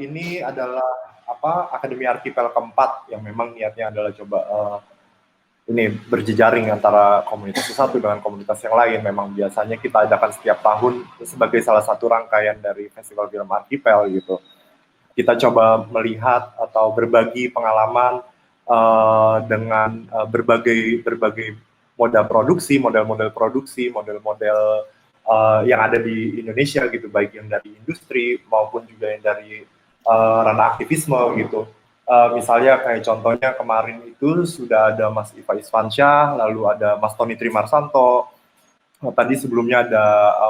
Ini adalah Akademi Archipel keempat yang memang niatnya adalah coba ini berjejaring antara komunitas satu dengan komunitas yang lain. Memang biasanya kita adakan setiap tahun sebagai salah satu rangkaian dari Festival Film Archipel gitu. Kita coba melihat atau berbagi pengalaman dengan berbagai model-model produksi, model-model yang ada di Indonesia gitu, baik yang dari industri maupun juga yang dari ranah aktivisme gitu. Misalnya kayak contohnya kemarin itu sudah ada Mas Iva Isfansyah, lalu ada Mas Tony Trimarsanto, tadi sebelumnya ada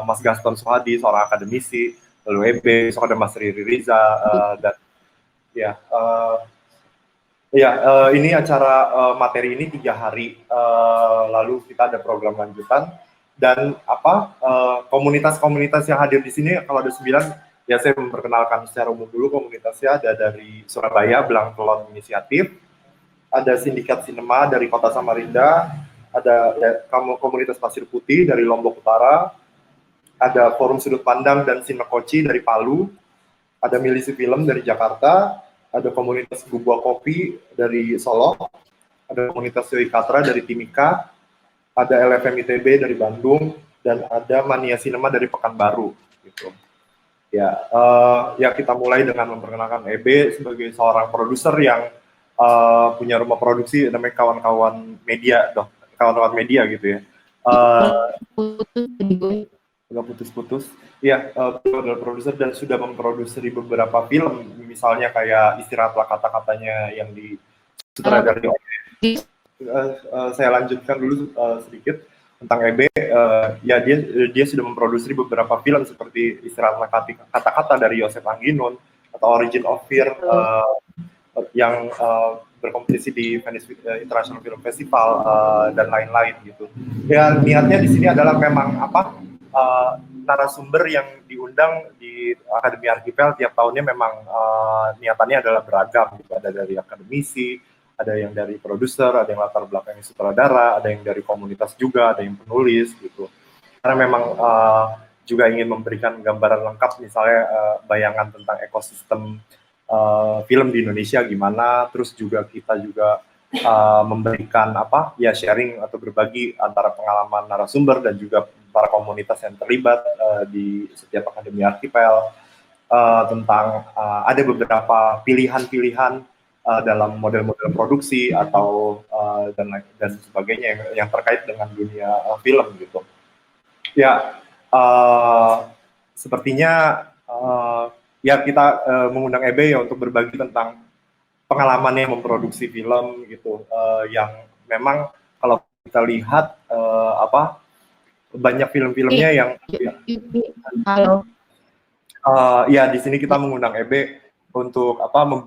Mas Gaston Sohadi, seorang akademisi, lalu EB, besok ada Mas Riri Riza, dan ya, ini acara materi ini 3 hari, lalu kita ada program lanjutan, dan komunitas-komunitas yang hadir di sini kalau ada 9, ya saya memperkenalkan secara umum dulu komunitasnya. Ada dari Surabaya, Belang Kelon Inisiatif, ada Sindikat Sinema dari Kota Samarinda, ada komunitas Pasir Putih dari Lombok Utara, ada Forum Sudut Pandang dan Sinekoci dari Palu, ada Milisi Film dari Jakarta, ada komunitas Bubua Kopi dari Solo, ada komunitas Yoi Katra dari Timika, ada LFM ITB dari Bandung, dan ada Mania Cinema dari Pekanbaru gitu. Ya kita mulai dengan memperkenalkan EB sebagai seorang produser yang punya rumah produksi namanya kawan-kawan media, kawan-kawan media gitu ya. Udah putus-putus. Iya, adalah produser dan sudah memproduksi beberapa film, misalnya kayak Istirahatlah Kata-Katanya yang disutradari oleh saya lanjutkan dulu sedikit tentang EB. Ya dia sudah memproduksi beberapa film seperti Istirahatlah Kata-Kata dari Yosef Angginun atau Origin of Fear yang berkompetisi di Venice International Film Festival dan lain-lain gitu. Ya niatnya di sini adalah memang narasumber yang diundang di Akademi Archipel tiap tahunnya memang niatannya adalah beragam gitu. Ada dari akademisi, ada yang dari produser, ada yang latar belakangnya sutradara, ada yang dari komunitas juga, ada yang penulis gitu. Karena memang juga ingin memberikan gambaran lengkap, misalnya bayangan tentang ekosistem film di Indonesia gimana, terus juga kita juga memberikan sharing atau berbagi antara pengalaman narasumber dan juga para komunitas yang terlibat di setiap Akademi Archipel tentang ada beberapa pilihan-pilihan dalam model-model produksi atau dan sebagainya yang terkait dengan dunia film gitu. Ya, sepertinya ya kita mengundang EB ya untuk berbagi tentang pengalamannya memproduksi film gitu, yang memang kalau kita lihat banyak film-filmnya yang halo. Ya di sini kita mengundang EB untuk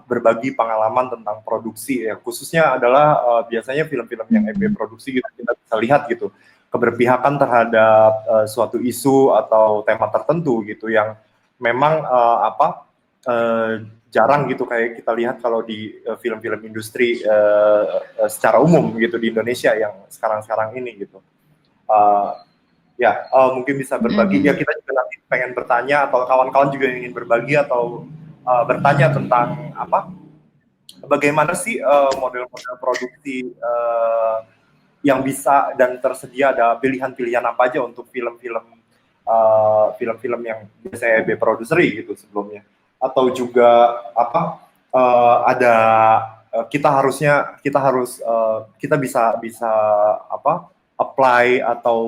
berbagi pengalaman tentang produksi ya, khususnya adalah biasanya film-film yang EB produksi gitu, kita bisa lihat gitu keberpihakan terhadap suatu isu atau tema tertentu gitu yang memang jarang gitu kayak kita lihat kalau di film-film industri secara umum gitu di Indonesia yang sekarang-sekarang ini gitu. Mungkin bisa berbagi. Ya kita juga nanti pengen bertanya atau kawan-kawan juga ingin berbagi atau bertanya tentang bagaimana sih model-model produksi yang bisa dan tersedia, ada pilihan-pilihan apa aja untuk film-film yang biasa EB produseri gitu sebelumnya, atau juga ada kita bisa apply atau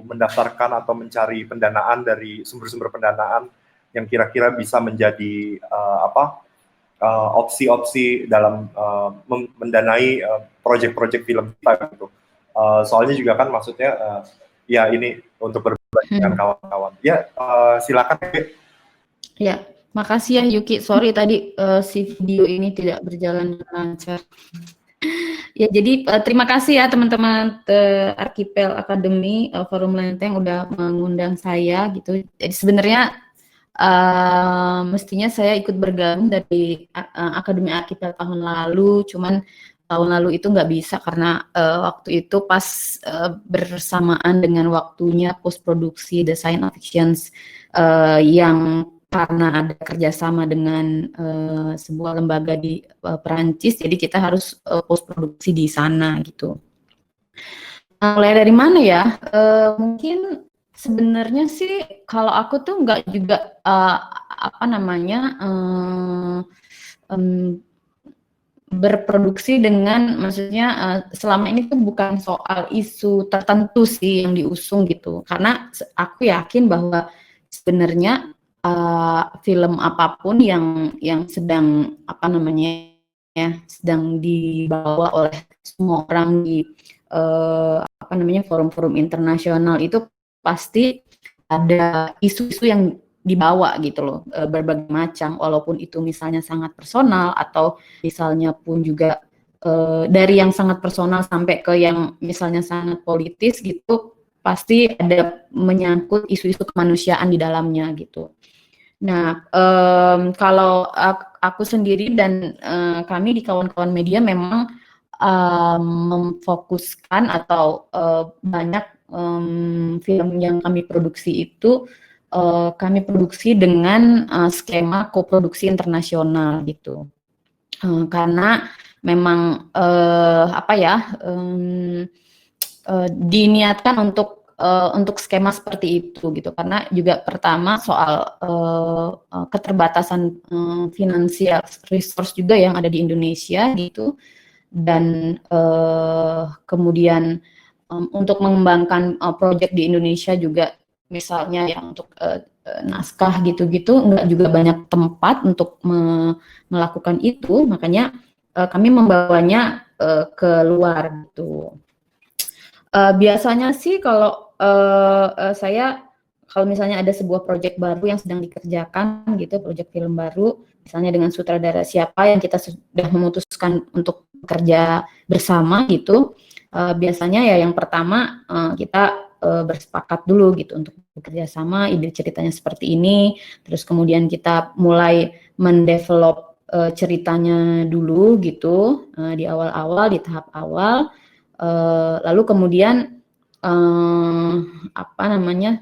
mendaftarkan atau mencari pendanaan dari sumber-sumber pendanaan yang kira-kira bisa menjadi opsi-opsi dalam mendanai proyek-proyek film kita gitu. Soalnya juga kan maksudnya ya ini untuk berbagi dengan kawan-kawan. Ya silakan. Ya, makasih ya Yuki. Sorry tadi si video ini tidak berjalan lancar. Ya, jadi terima kasih ya teman-teman Archipel Academy Forum Lenteng udah mengundang saya gitu. Jadi sebenarnya mestinya saya ikut bergabung dari Akademi Archipel tahun lalu, cuman tahun lalu itu nggak bisa karena waktu itu pas bersamaan dengan waktunya post produksi The Science of Fictions yang karena ada kerjasama dengan sebuah lembaga di Perancis, jadi kita harus post produksi di sana gitu. Mulai dari mana ya? Mungkin sebenarnya sih kalau aku tuh nggak juga apa namanya berproduksi dengan, maksudnya selama ini tuh bukan soal isu tertentu sih yang diusung gitu, karena aku yakin bahwa sebenarnya film apapun yang sedang apa namanya ya sedang dibawa oleh semua orang di apa namanya forum-forum internasional itu pasti ada isu-isu yang dibawa gitu loh, berbagai macam, walaupun itu misalnya sangat personal atau misalnya pun juga dari yang sangat personal sampai ke yang misalnya sangat politis gitu, pasti ada menyangkut isu-isu kemanusiaan di dalamnya gitu. Nah, kalau aku sendiri dan kami di kawan-kawan media memang memfokuskan atau banyak film yang kami produksi itu kami produksi dengan skema koproduksi internasional gitu. Karena memang apa ya diniatkan untuk skema seperti itu gitu, karena juga pertama soal keterbatasan finansial resource juga yang ada di Indonesia gitu, dan kemudian untuk mengembangkan proyek di Indonesia juga misalnya ya untuk naskah gitu-gitu nggak juga banyak tempat untuk melakukan itu, makanya kami membawanya ke luar gitu. Biasanya sih kalau saya kalau misalnya ada sebuah proyek baru yang sedang dikerjakan gitu, proyek film baru, misalnya dengan sutradara siapa yang kita sudah memutuskan untuk bekerja bersama gitu, biasanya ya yang pertama kita bersepakat dulu gitu untuk bekerja sama, ide ceritanya seperti ini, terus kemudian kita mulai mendevelop ceritanya dulu gitu di awal-awal, di tahap awal. Lalu kemudian apa namanya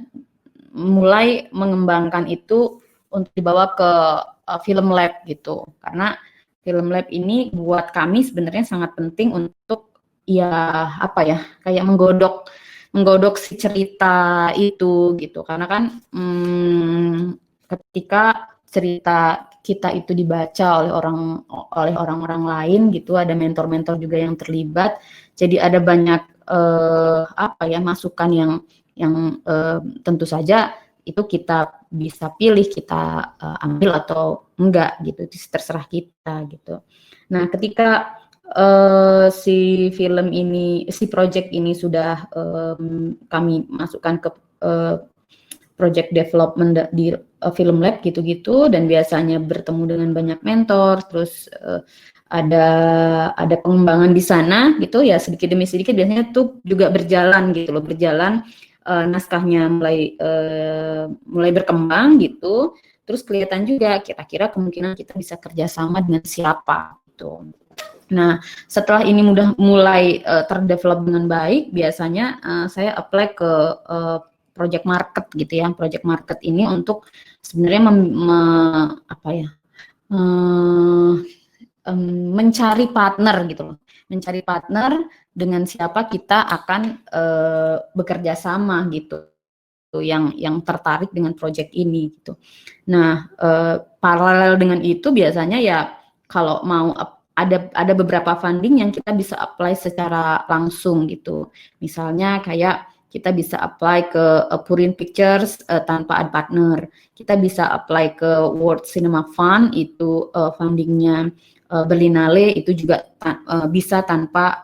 mulai mengembangkan itu untuk dibawa ke film lab gitu, karena film lab ini buat kami sebenarnya sangat penting untuk ya apa ya kayak menggodok si cerita itu gitu, karena kan ketika cerita kita itu dibaca oleh orang-orang lain gitu, ada mentor-mentor juga yang terlibat, jadi ada banyak apa ya masukan yang tentu saja itu kita bisa pilih, kita ambil atau enggak gitu, itu terserah kita gitu. Nah, ketika si project ini sudah kami masukkan ke project development di film lab gitu-gitu, dan biasanya bertemu dengan banyak mentor, terus ada pengembangan di sana gitu ya, sedikit demi sedikit biasanya tuh juga berjalan gitu loh, naskahnya mulai berkembang gitu, terus kelihatan juga kira-kira kemungkinan kita bisa kerjasama dengan siapa gitu. Nah, setelah ini mulai terdevelop dengan baik, biasanya saya apply ke project market gitu ya. Project market ini untuk sebenarnya mencari partner gitu loh. Mencari partner dengan siapa kita akan bekerja sama gitu, yang tertarik dengan project ini gitu. Nah, paralel dengan itu biasanya ya kalau mau ada beberapa funding yang kita bisa apply secara langsung gitu. Misalnya kayak kita bisa apply ke Purin Pictures tanpa ada partner. Kita bisa apply ke World Cinema Fund, itu fundingnya Berlinale, itu juga bisa tanpa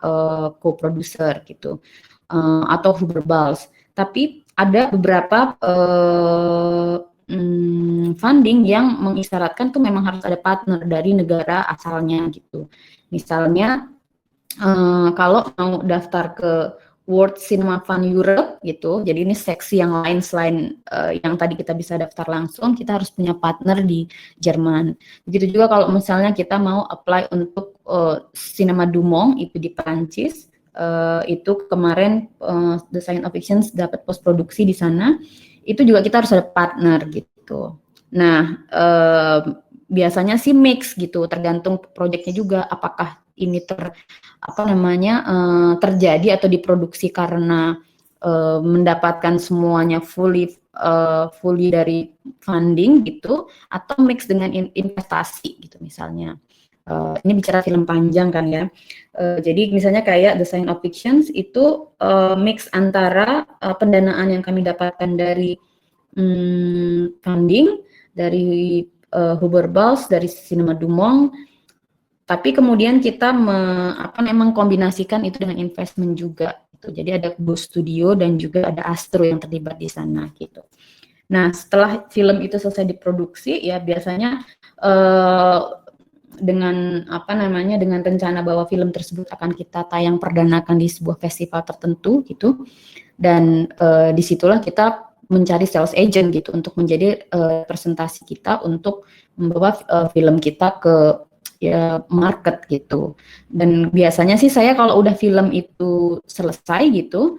co-producer gitu. Atau Huberbals. Tapi ada beberapa funding yang mengisyaratkan tuh memang harus ada partner dari negara asalnya gitu. Misalnya kalau mau daftar ke World Cinema Fund Europe gitu, jadi ini seksi yang lain selain yang tadi kita bisa daftar langsung, kita harus punya partner di Jerman. Begitu juga kalau misalnya kita mau apply untuk Cinema du Monde itu di Prancis, itu kemarin The Science of Fiction dapat post produksi di sana, itu juga kita harus ada partner gitu. Nah, biasanya sih mix gitu, tergantung proyeknya juga apakah ini terjadi atau diproduksi karena mendapatkan semuanya fully dari funding gitu, atau mix dengan investasi gitu misalnya. Ini bicara film panjang kan ya. Jadi misalnya kayak The Science of Fiction itu mix antara pendanaan yang kami dapatkan dari funding dari Hubert Bals, dari Cinema Dumont, tapi kemudian kita mengkombinasikan itu dengan investment juga. Gitu. Jadi ada Bose Studio dan juga ada Astro yang terlibat di sana gitu. Nah, setelah film itu selesai diproduksi, ya biasanya dengan rencana bahwa film tersebut akan kita tayang perdanakan di sebuah festival tertentu gitu, dan disitulah kita mencari sales agent gitu untuk menjadi presentasi kita untuk membawa film kita ke ya market gitu. Dan biasanya sih saya kalau udah film itu selesai gitu,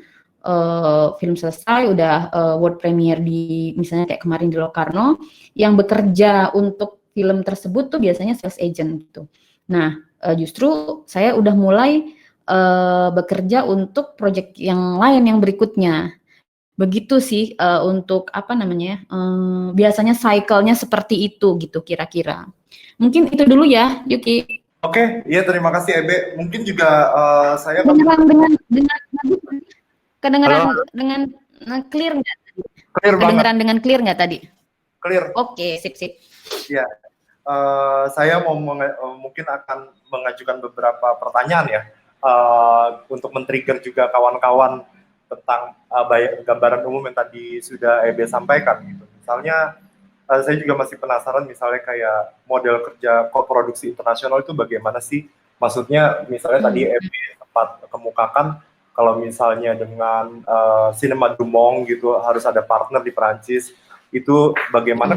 film selesai udah world premiere di misalnya kayak kemarin di Locarno, yang bekerja untuk film tersebut tuh biasanya sales agent gitu. Nah, justru saya udah mulai bekerja untuk proyek yang lain yang berikutnya. Begitu sih untuk biasanya cycle-nya seperti itu gitu kira-kira. Mungkin itu dulu ya, Yuki. Oke, iya terima kasih Ebe. Mungkin juga saya Kedengeran kedengeran halo, dengan clear nggak? clear banget, Kedengeran dengan clear nggak tadi? clear. Oke, sip. Ya, saya mungkin akan mengajukan beberapa pertanyaan ya untuk men-trigger juga kawan-kawan tentang gambaran umum yang tadi sudah Ebe sampaikan gitu. Misalnya saya juga masih penasaran misalnya kayak model kerja koproduksi internasional itu bagaimana sih? Maksudnya misalnya tadi Ebe sempat kemukakan kalau misalnya dengan Cinema Dumont gitu harus ada partner di Perancis, itu bagaimana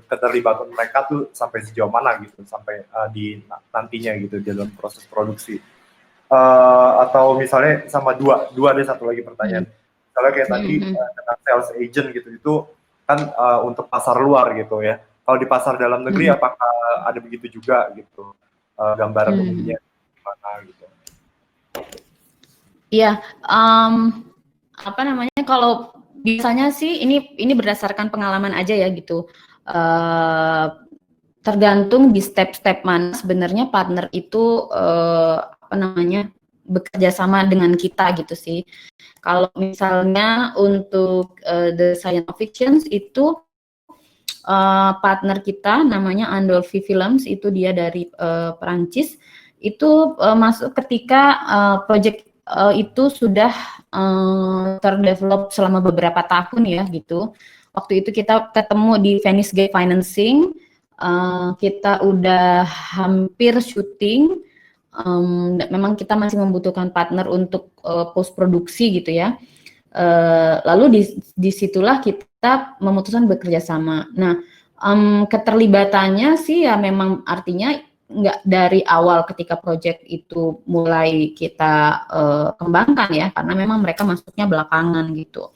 keterlibatan mereka tuh sampai sejauh mana gitu sampai di nantinya gitu dalam proses produksi. Atau misalnya sama dua ada satu lagi pertanyaan, misalnya kayak tadi dengan sales agent gitu itu kan untuk pasar luar gitu ya, kalau di pasar dalam negeri apakah ada begitu juga gitu, gambaran umumnya gimana gitu. Iya, kalau biasanya sih ini berdasarkan pengalaman aja ya gitu. Tergantung di step-step mana sebenarnya partner itu bekerja sama dengan kita gitu sih. Kalau misalnya untuk The Science of Fiction itu partner kita namanya Andolfi Films, itu dia dari Perancis, itu masuk ketika project itu sudah terdevelop selama beberapa tahun ya gitu. Waktu itu kita ketemu di Venice Gay Financing, kita udah hampir syuting, memang kita masih membutuhkan partner untuk post produksi gitu ya. Lalu disitulah kita memutuskan bekerja sama. Nah, keterlibatannya sih ya memang artinya nggak dari awal ketika proyek itu mulai kita kembangkan ya, karena memang mereka masuknya belakangan gitu.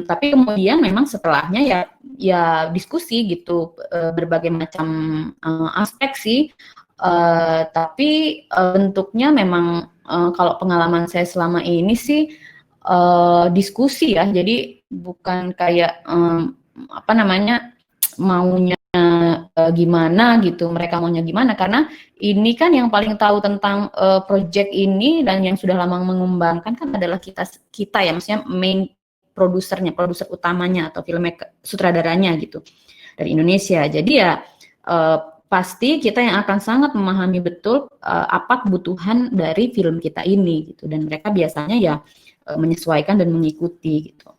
Tapi kemudian memang setelahnya ya diskusi gitu, berbagai macam aspek sih. Tapi bentuknya memang kalau pengalaman saya selama ini sih diskusi ya. Jadi bukan kayak maunya gimana gitu, mereka maunya gimana, karena ini kan yang paling tahu tentang project ini dan yang sudah lama mengembangkan kan adalah kita ya, maksudnya main produser utamanya atau filmmaker sutradaranya gitu dari Indonesia. Jadi ya pasti kita yang akan sangat memahami betul apa kebutuhan dari film kita ini gitu, dan mereka biasanya ya menyesuaikan dan mengikuti gitu.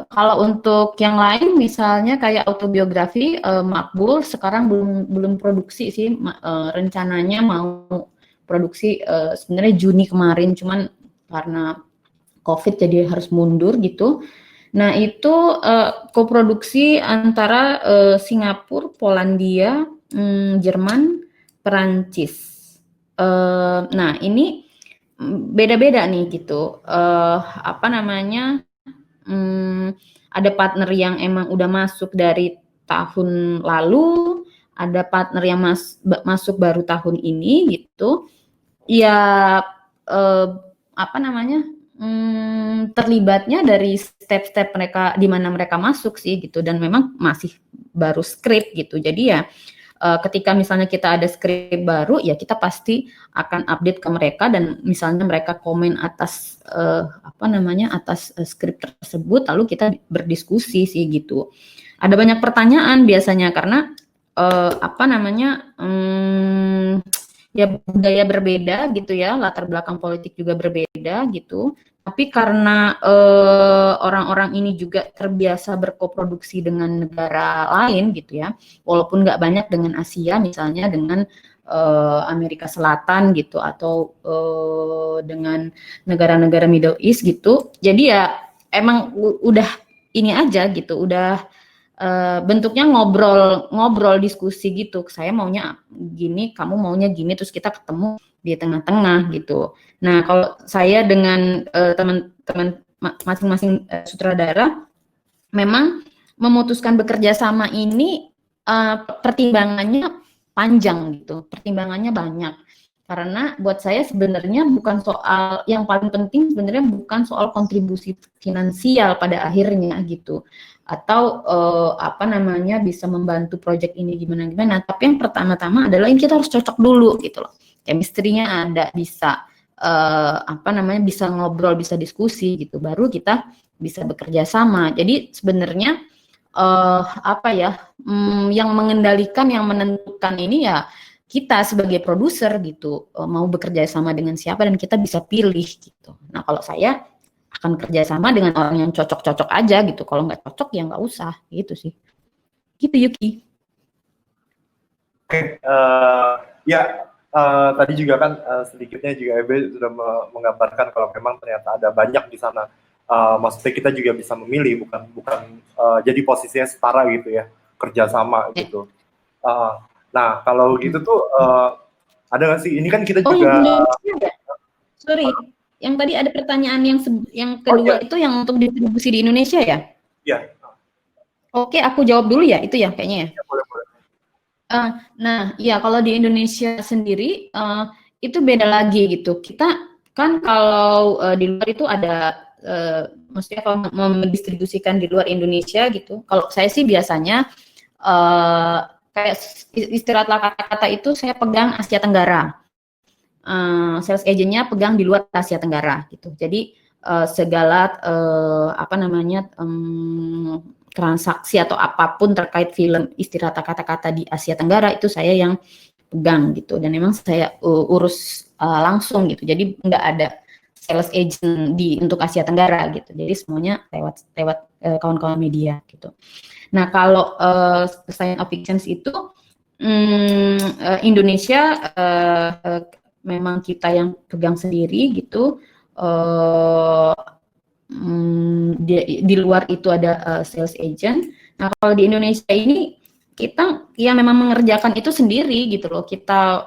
Kalau untuk yang lain misalnya kayak autobiografi, Makbul sekarang belum produksi sih, rencananya mau produksi sebenarnya Juni kemarin, cuman karena COVID jadi harus mundur gitu. Nah itu koproduksi antara Singapura, Polandia, Jerman, Perancis. Nah ini beda-beda nih gitu. Ada partner yang emang udah masuk dari tahun lalu, ada partner yang masuk baru tahun ini gitu. Ya apa namanya? Terlibatnya dari step-step mereka di mana mereka masuk sih gitu, dan memang masih baru skrip gitu. Jadi ya ketika misalnya kita ada skrip baru, ya kita pasti akan update ke mereka, dan misalnya mereka komen atas apa namanya, atas skrip tersebut, lalu kita berdiskusi sih gitu. Ada banyak pertanyaan biasanya karena apa namanya, ya budaya berbeda gitu ya, latar belakang politik juga berbeda gitu. Tapi karena orang-orang ini juga terbiasa berkoproduksi dengan negara lain gitu ya, walaupun nggak banyak dengan Asia, misalnya dengan Amerika Selatan gitu, atau dengan negara-negara Middle East gitu. Jadi ya emang udah ini aja gitu, udah bentuknya ngobrol diskusi gitu. Saya maunya gini, kamu maunya gini, terus kita ketemu di tengah-tengah gitu. Nah, kalau saya dengan teman-teman masing-masing sutradara memang memutuskan bekerja sama ini pertimbangannya panjang gitu, pertimbangannya banyak. Karena buat saya sebenarnya bukan soal, yang paling penting sebenarnya bukan soal kontribusi finansial pada akhirnya gitu, atau apa namanya, bisa membantu proyek ini gimana-gimana. Tapi yang pertama-tama adalah ini kita harus cocok dulu gitu loh. Chemistry-nya ada, bisa apa namanya, bisa ngobrol, bisa diskusi gitu, baru kita bisa bekerja sama. Jadi sebenarnya apa ya, yang mengendalikan, yang menentukan ini ya kita sebagai produser gitu, mau bekerja sama dengan siapa, dan kita bisa pilih gitu. Nah, kalau saya akan kerja sama dengan orang yang cocok-cocok aja gitu. Kalau nggak cocok ya nggak usah gitu sih. Gitu Yuki. Oke, ya tadi juga kan sedikitnya juga Ebe sudah menggambarkan kalau memang ternyata ada banyak di sana. Maksudnya kita juga bisa memilih, bukan jadi posisinya setara gitu ya, kerjasama gitu. Nah, kalau gitu tuh ada nggak sih? Ini kan kita Oh, juga. yang Indonesia ya? Sorry, yang tadi ada pertanyaan yang kedua itu yang untuk distribusi di Indonesia ya? Iya. Oke, aku jawab dulu ya, itu ya kayaknya ya. Ya, boleh, boleh. Nah, ya kalau di Indonesia sendiri itu beda lagi gitu. Kita kan kalau di luar itu ada, maksudnya kalau mendistribusikan di luar Indonesia gitu. Kalau saya sih biasanya kayak istilah kata-kata itu saya pegang Asia Tenggara. Sales agentnya pegang di luar Asia Tenggara gitu. Jadi segala apa namanya, transaksi atau apapun terkait film istilah kata-kata di Asia Tenggara itu saya yang pegang gitu, dan memang saya urus langsung gitu. Jadi nggak ada sales agent untuk Asia Tenggara gitu. Jadi semuanya lewat kawan-kawan media gitu. Nah, kalau Science of Fictions itu Indonesia memang kita yang pegang sendiri gitu. Di luar itu ada sales agent. Nah, kalau di Indonesia ini kita ya memang mengerjakan itu sendiri gitu loh. Kita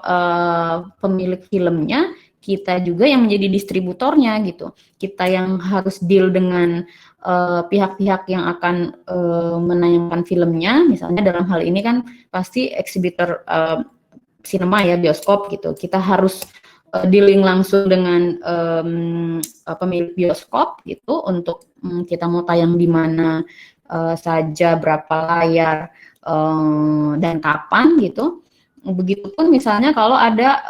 pemilik filmnya, kita juga yang menjadi distributornya gitu. Kita yang harus deal dengan pihak-pihak yang akan menayangkan filmnya. Misalnya dalam hal ini kan pasti eksibitor sinema ya, bioskop gitu. Kita harus dealing langsung dengan pemilik bioskop gitu untuk kita mau tayang di mana saja, berapa layar dan kapan gitu. Begitupun misalnya kalau ada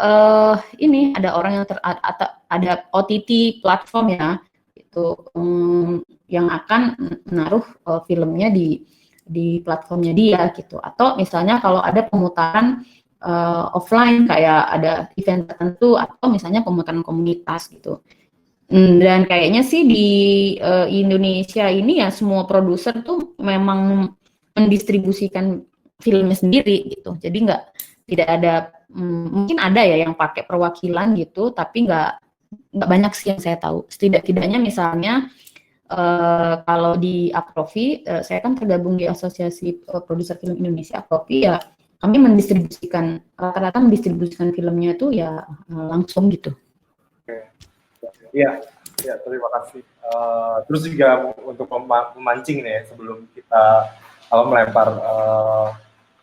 ini ada orang yang ada OTT platform ya itu yang akan menaruh filmnya di platformnya dia gitu. Atau misalnya kalau ada pemutaran offline kayak ada event tertentu, atau misalnya pemutaran komunitas gitu. Dan kayaknya sih di Indonesia ini ya semua produser tuh memang mendistribusikan filmnya sendiri gitu. Jadi tidak ada, mungkin ada ya yang pakai perwakilan gitu, tapi nggak banyak sih yang saya tahu. Setidaknya misalnya kalau di Aprofi, saya kan tergabung di Asosiasi Produser Film Indonesia, Aprofi ya, kami rata-rata mendistribusikan filmnya itu ya langsung gitu. Iya, Ya, terima kasih. Terus juga untuk memancing nih, sebelum kita melempar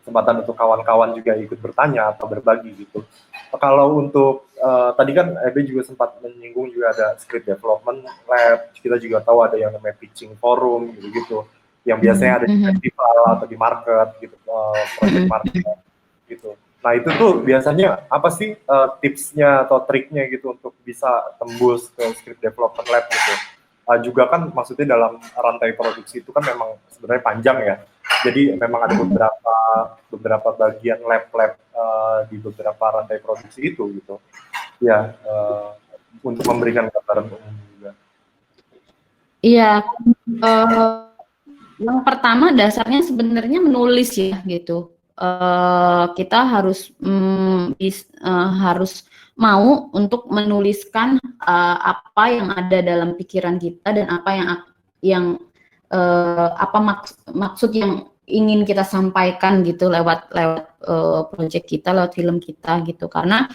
kesempatan untuk kawan-kawan juga ikut bertanya atau berbagi gitu. Kalau untuk tadi kan Ebe juga sempat menyinggung juga ada script development lab, kita juga tahu ada yang namanya pitching forum gitu-gitu, yang biasanya ada di festival atau di market gitu, project market gitu. Nah itu tuh biasanya apa sih tipsnya atau triknya gitu untuk bisa tembus ke script development lab gitu. Juga kan maksudnya dalam rantai produksi itu kan memang sebenarnya panjang ya. Jadi memang ada beberapa bagian lab-lab di beberapa rantai produksi itu gitu. Ya, untuk memberikan gambaran umum juga. Iya, yang pertama dasarnya sebenarnya menulis ya gitu. Kita harus mau untuk menuliskan apa yang ada dalam pikiran kita dan apa yang apa maksud yang ingin kita sampaikan gitu lewat project kita, lewat film kita gitu. Karena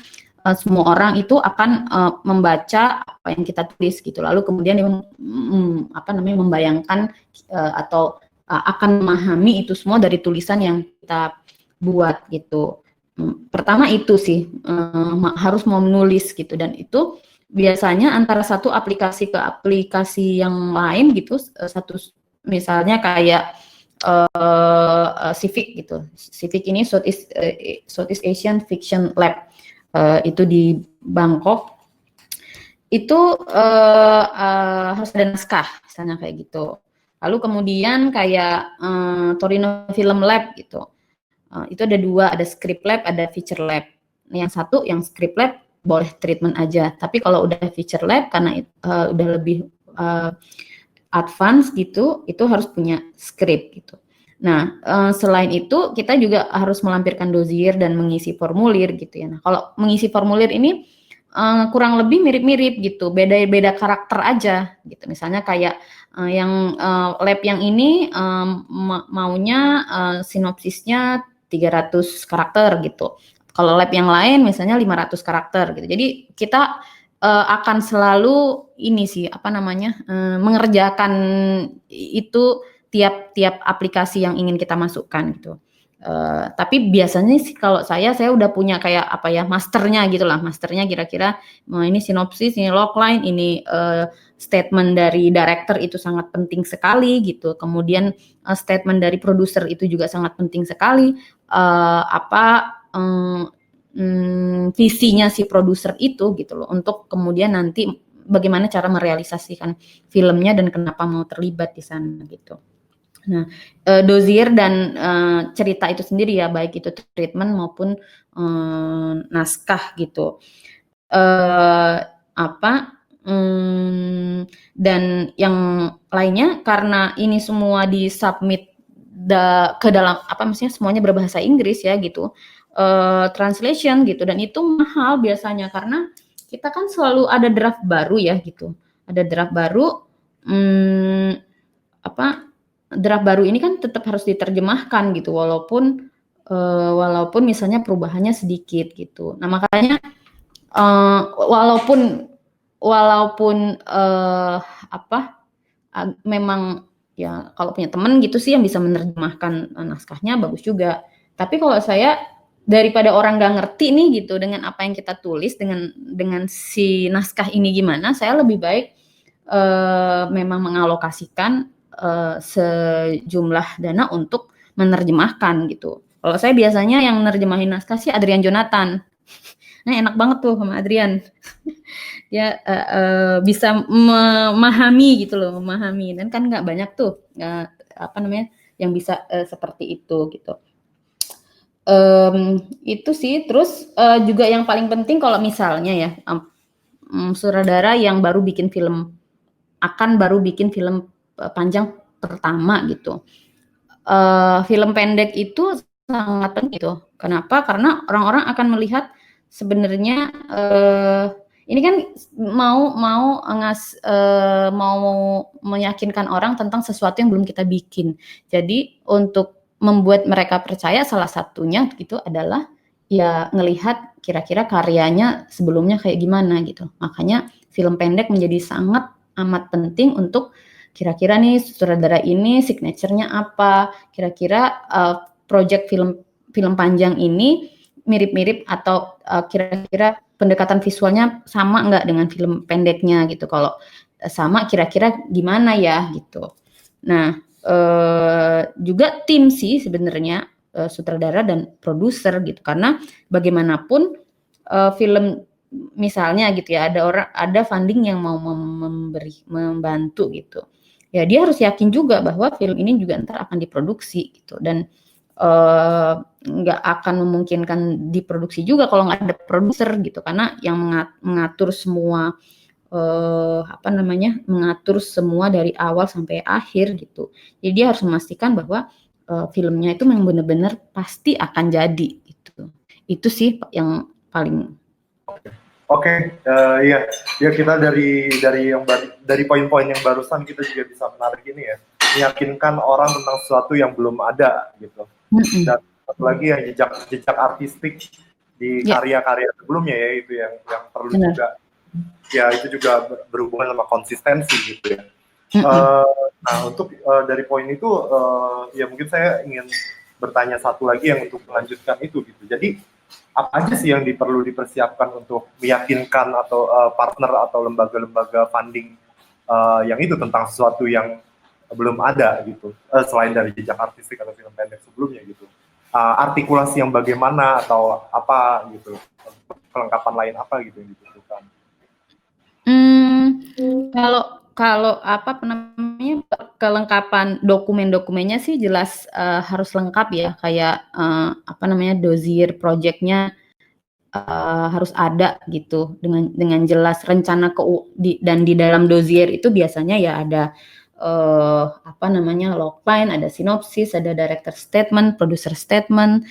semua orang itu akan membaca apa yang kita tulis gitu, lalu kemudian membayangkan atau akan memahami itu semua dari tulisan yang kita buat gitu. Pertama itu sih harus mau menulis gitu, dan itu biasanya antara satu aplikasi ke aplikasi yang lain gitu, satu misalnya kayak Civic gitu. Civic ini Southeast Asian Fiction Lab. Itu di Bangkok, itu harus ada naskah, misalnya kayak gitu. Lalu kemudian kayak Torino Film Lab gitu, itu ada dua, ada script lab, ada feature lab. Yang satu, yang script lab boleh treatment aja, tapi kalau udah feature lab karena udah lebih advance gitu, itu harus punya script gitu. Nah, selain itu kita juga harus melampirkan dossier dan mengisi formulir gitu ya. Nah, kalau mengisi formulir ini kurang lebih mirip-mirip gitu, beda-beda karakter aja gitu. Misalnya kayak yang lab yang ini maunya sinopsisnya 300 karakter gitu. Kalau lab yang lain misalnya 500 karakter gitu. Jadi kita akan selalu ini sih mengerjakan itu tiap aplikasi yang ingin kita masukkan gitu. Tapi biasanya sih kalau saya udah punya kayak masternya gitulah, masternya kira-kira ini sinopsis, ini logline, ini statement dari director itu sangat penting sekali gitu. Kemudian statement dari produser itu juga sangat penting sekali. Visinya si produser itu gitu loh, untuk kemudian nanti bagaimana cara merealisasikan filmnya dan kenapa mau terlibat di sana gitu. Nah, dossier dan cerita itu sendiri ya, baik itu treatment maupun naskah gitu. Dan yang lainnya, karena ini semua disubmit ke dalam semuanya berbahasa Inggris ya gitu, translation gitu, dan itu mahal biasanya karena kita kan selalu ada draft baru ya gitu, ada draft baru. Draft baru ini kan tetap harus diterjemahkan gitu, walaupun misalnya perubahannya sedikit gitu. Nah makanya walaupun memang ya kalau punya teman gitu sih yang bisa menerjemahkan naskahnya bagus juga. Tapi kalau saya, daripada orang nggak ngerti nih gitu dengan apa yang kita tulis, dengan si naskah ini gimana, saya lebih baik memang mengalokasikan sejumlah dana untuk menerjemahkan gitu. Kalau saya biasanya yang menerjemahin naskah sih Adrian Jonathan. Nah enak banget tuh sama Adrian. Dia bisa memahami gitu loh, memahami, dan kan nggak banyak tuh yang bisa seperti itu gitu. Itu sih. Terus juga yang paling penting kalau misalnya ya sutradara yang baru bikin film panjang pertama gitu, film pendek itu sangat penting gitu. Kenapa? Karena orang-orang akan melihat sebenarnya ini kan mau meyakinkan orang tentang sesuatu yang belum kita bikin. Jadi untuk membuat mereka percaya, salah satunya gitu adalah ya ngelihat kira-kira karyanya sebelumnya kayak gimana gitu. Makanya film pendek menjadi sangat amat penting untuk kira-kira nih sutradara ini signature-nya apa, kira-kira project film panjang ini mirip-mirip atau kira-kira pendekatan visualnya sama nggak dengan film pendeknya gitu. Kalau sama kira-kira gimana ya gitu. Nah, juga tim sih sebenarnya sutradara dan produser gitu, karena bagaimanapun film misalnya gitu ya, ada funding yang mau membantu gitu. Ya dia harus yakin juga bahwa film ini juga ntar akan diproduksi gitu, dan nggak akan memungkinkan diproduksi juga kalau nggak ada produser gitu, karena yang mengatur semua mengatur semua dari awal sampai akhir gitu. Jadi dia harus memastikan bahwa filmnya itu memang benar-benar pasti akan jadi gitu. Itu sih yang paling. Oke, iya, ya kita dari poin-poin yang barusan kita juga bisa menarik ini ya, meyakinkan orang tentang sesuatu yang belum ada gitu. Dan satu lagi ya jejak artistik di karya-karya sebelumnya ya, itu yang perlu Benar. juga, ya itu juga berhubungan sama konsistensi gitu ya. Nah untuk dari poin itu ya mungkin saya ingin bertanya satu lagi yang untuk melanjutkan itu gitu. Jadi apa aja sih yang perlu dipersiapkan untuk meyakinkan atau partner atau lembaga-lembaga funding yang itu tentang sesuatu yang belum ada gitu, selain dari jejak artistik atau film pendek sebelumnya gitu. Artikulasi yang bagaimana atau apa gitu, kelengkapan lain apa gitu yang dibutuhkan. Kalau apa namanya, kelengkapan dokumen-dokumennya sih jelas harus lengkap ya, kayak apa namanya, dossier project-nya harus ada gitu, dengan jelas rencana dan di dalam dossier itu biasanya ya ada apa namanya, logline, ada sinopsis, ada director statement, producer statement,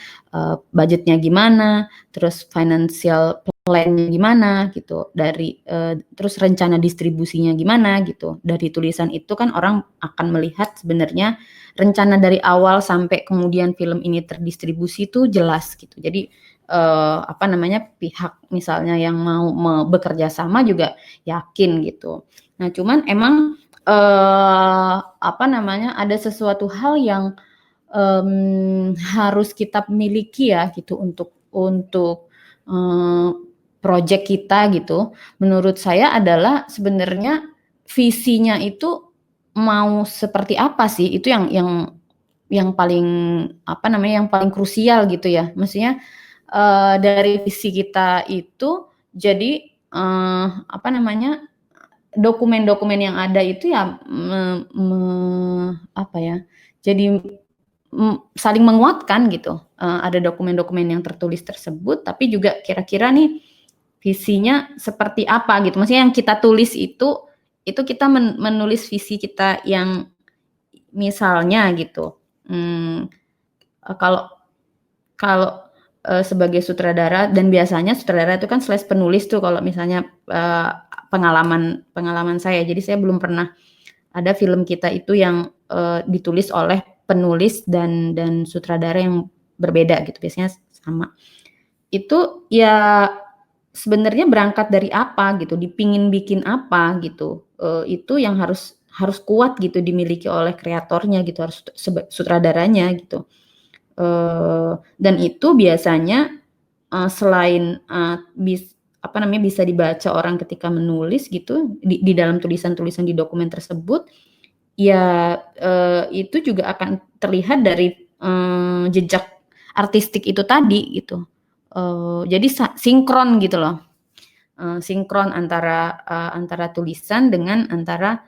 budgetnya gimana, terus financial plan-nya gimana gitu, dari terus rencana distribusinya gimana gitu. Dari tulisan itu kan orang akan melihat sebenarnya rencana dari awal sampai kemudian film ini terdistribusi itu jelas gitu. Jadi apa namanya, pihak misalnya yang mau bekerja sama juga yakin gitu. Nah, cuman emang apa namanya, ada sesuatu hal yang harus kita miliki ya gitu untuk project kita gitu. Menurut saya adalah sebenarnya visinya itu mau seperti apa sih? Itu yang paling apa namanya, yang paling krusial gitu ya. Maksudnya dari visi kita itu jadi apa namanya, dokumen-dokumen yang ada itu ya apa ya, jadi saling menguatkan gitu. Ada dokumen-dokumen yang tertulis tersebut, tapi juga kira-kira nih visinya seperti apa gitu. Maksudnya yang kita tulis itu kita menulis visi kita yang misalnya gitu. Kalau sebagai sutradara, dan biasanya sutradara itu kan slash penulis tuh kalau misalnya pengalaman saya. Jadi saya belum pernah ada film kita itu yang ditulis oleh penulis dan sutradara yang berbeda gitu. Biasanya sama. Itu ya sebenarnya berangkat dari apa gitu, dipingin bikin apa gitu. Itu yang harus kuat gitu dimiliki oleh kreatornya gitu, harus sutradaranya gitu. Dan itu biasanya selain apa namanya, bisa dibaca orang ketika menulis gitu di dalam tulisan-tulisan di dokumen tersebut, ya itu juga akan terlihat dari jejak artistik itu tadi gitu. Jadi sinkron gitu loh, sinkron antara tulisan dengan antara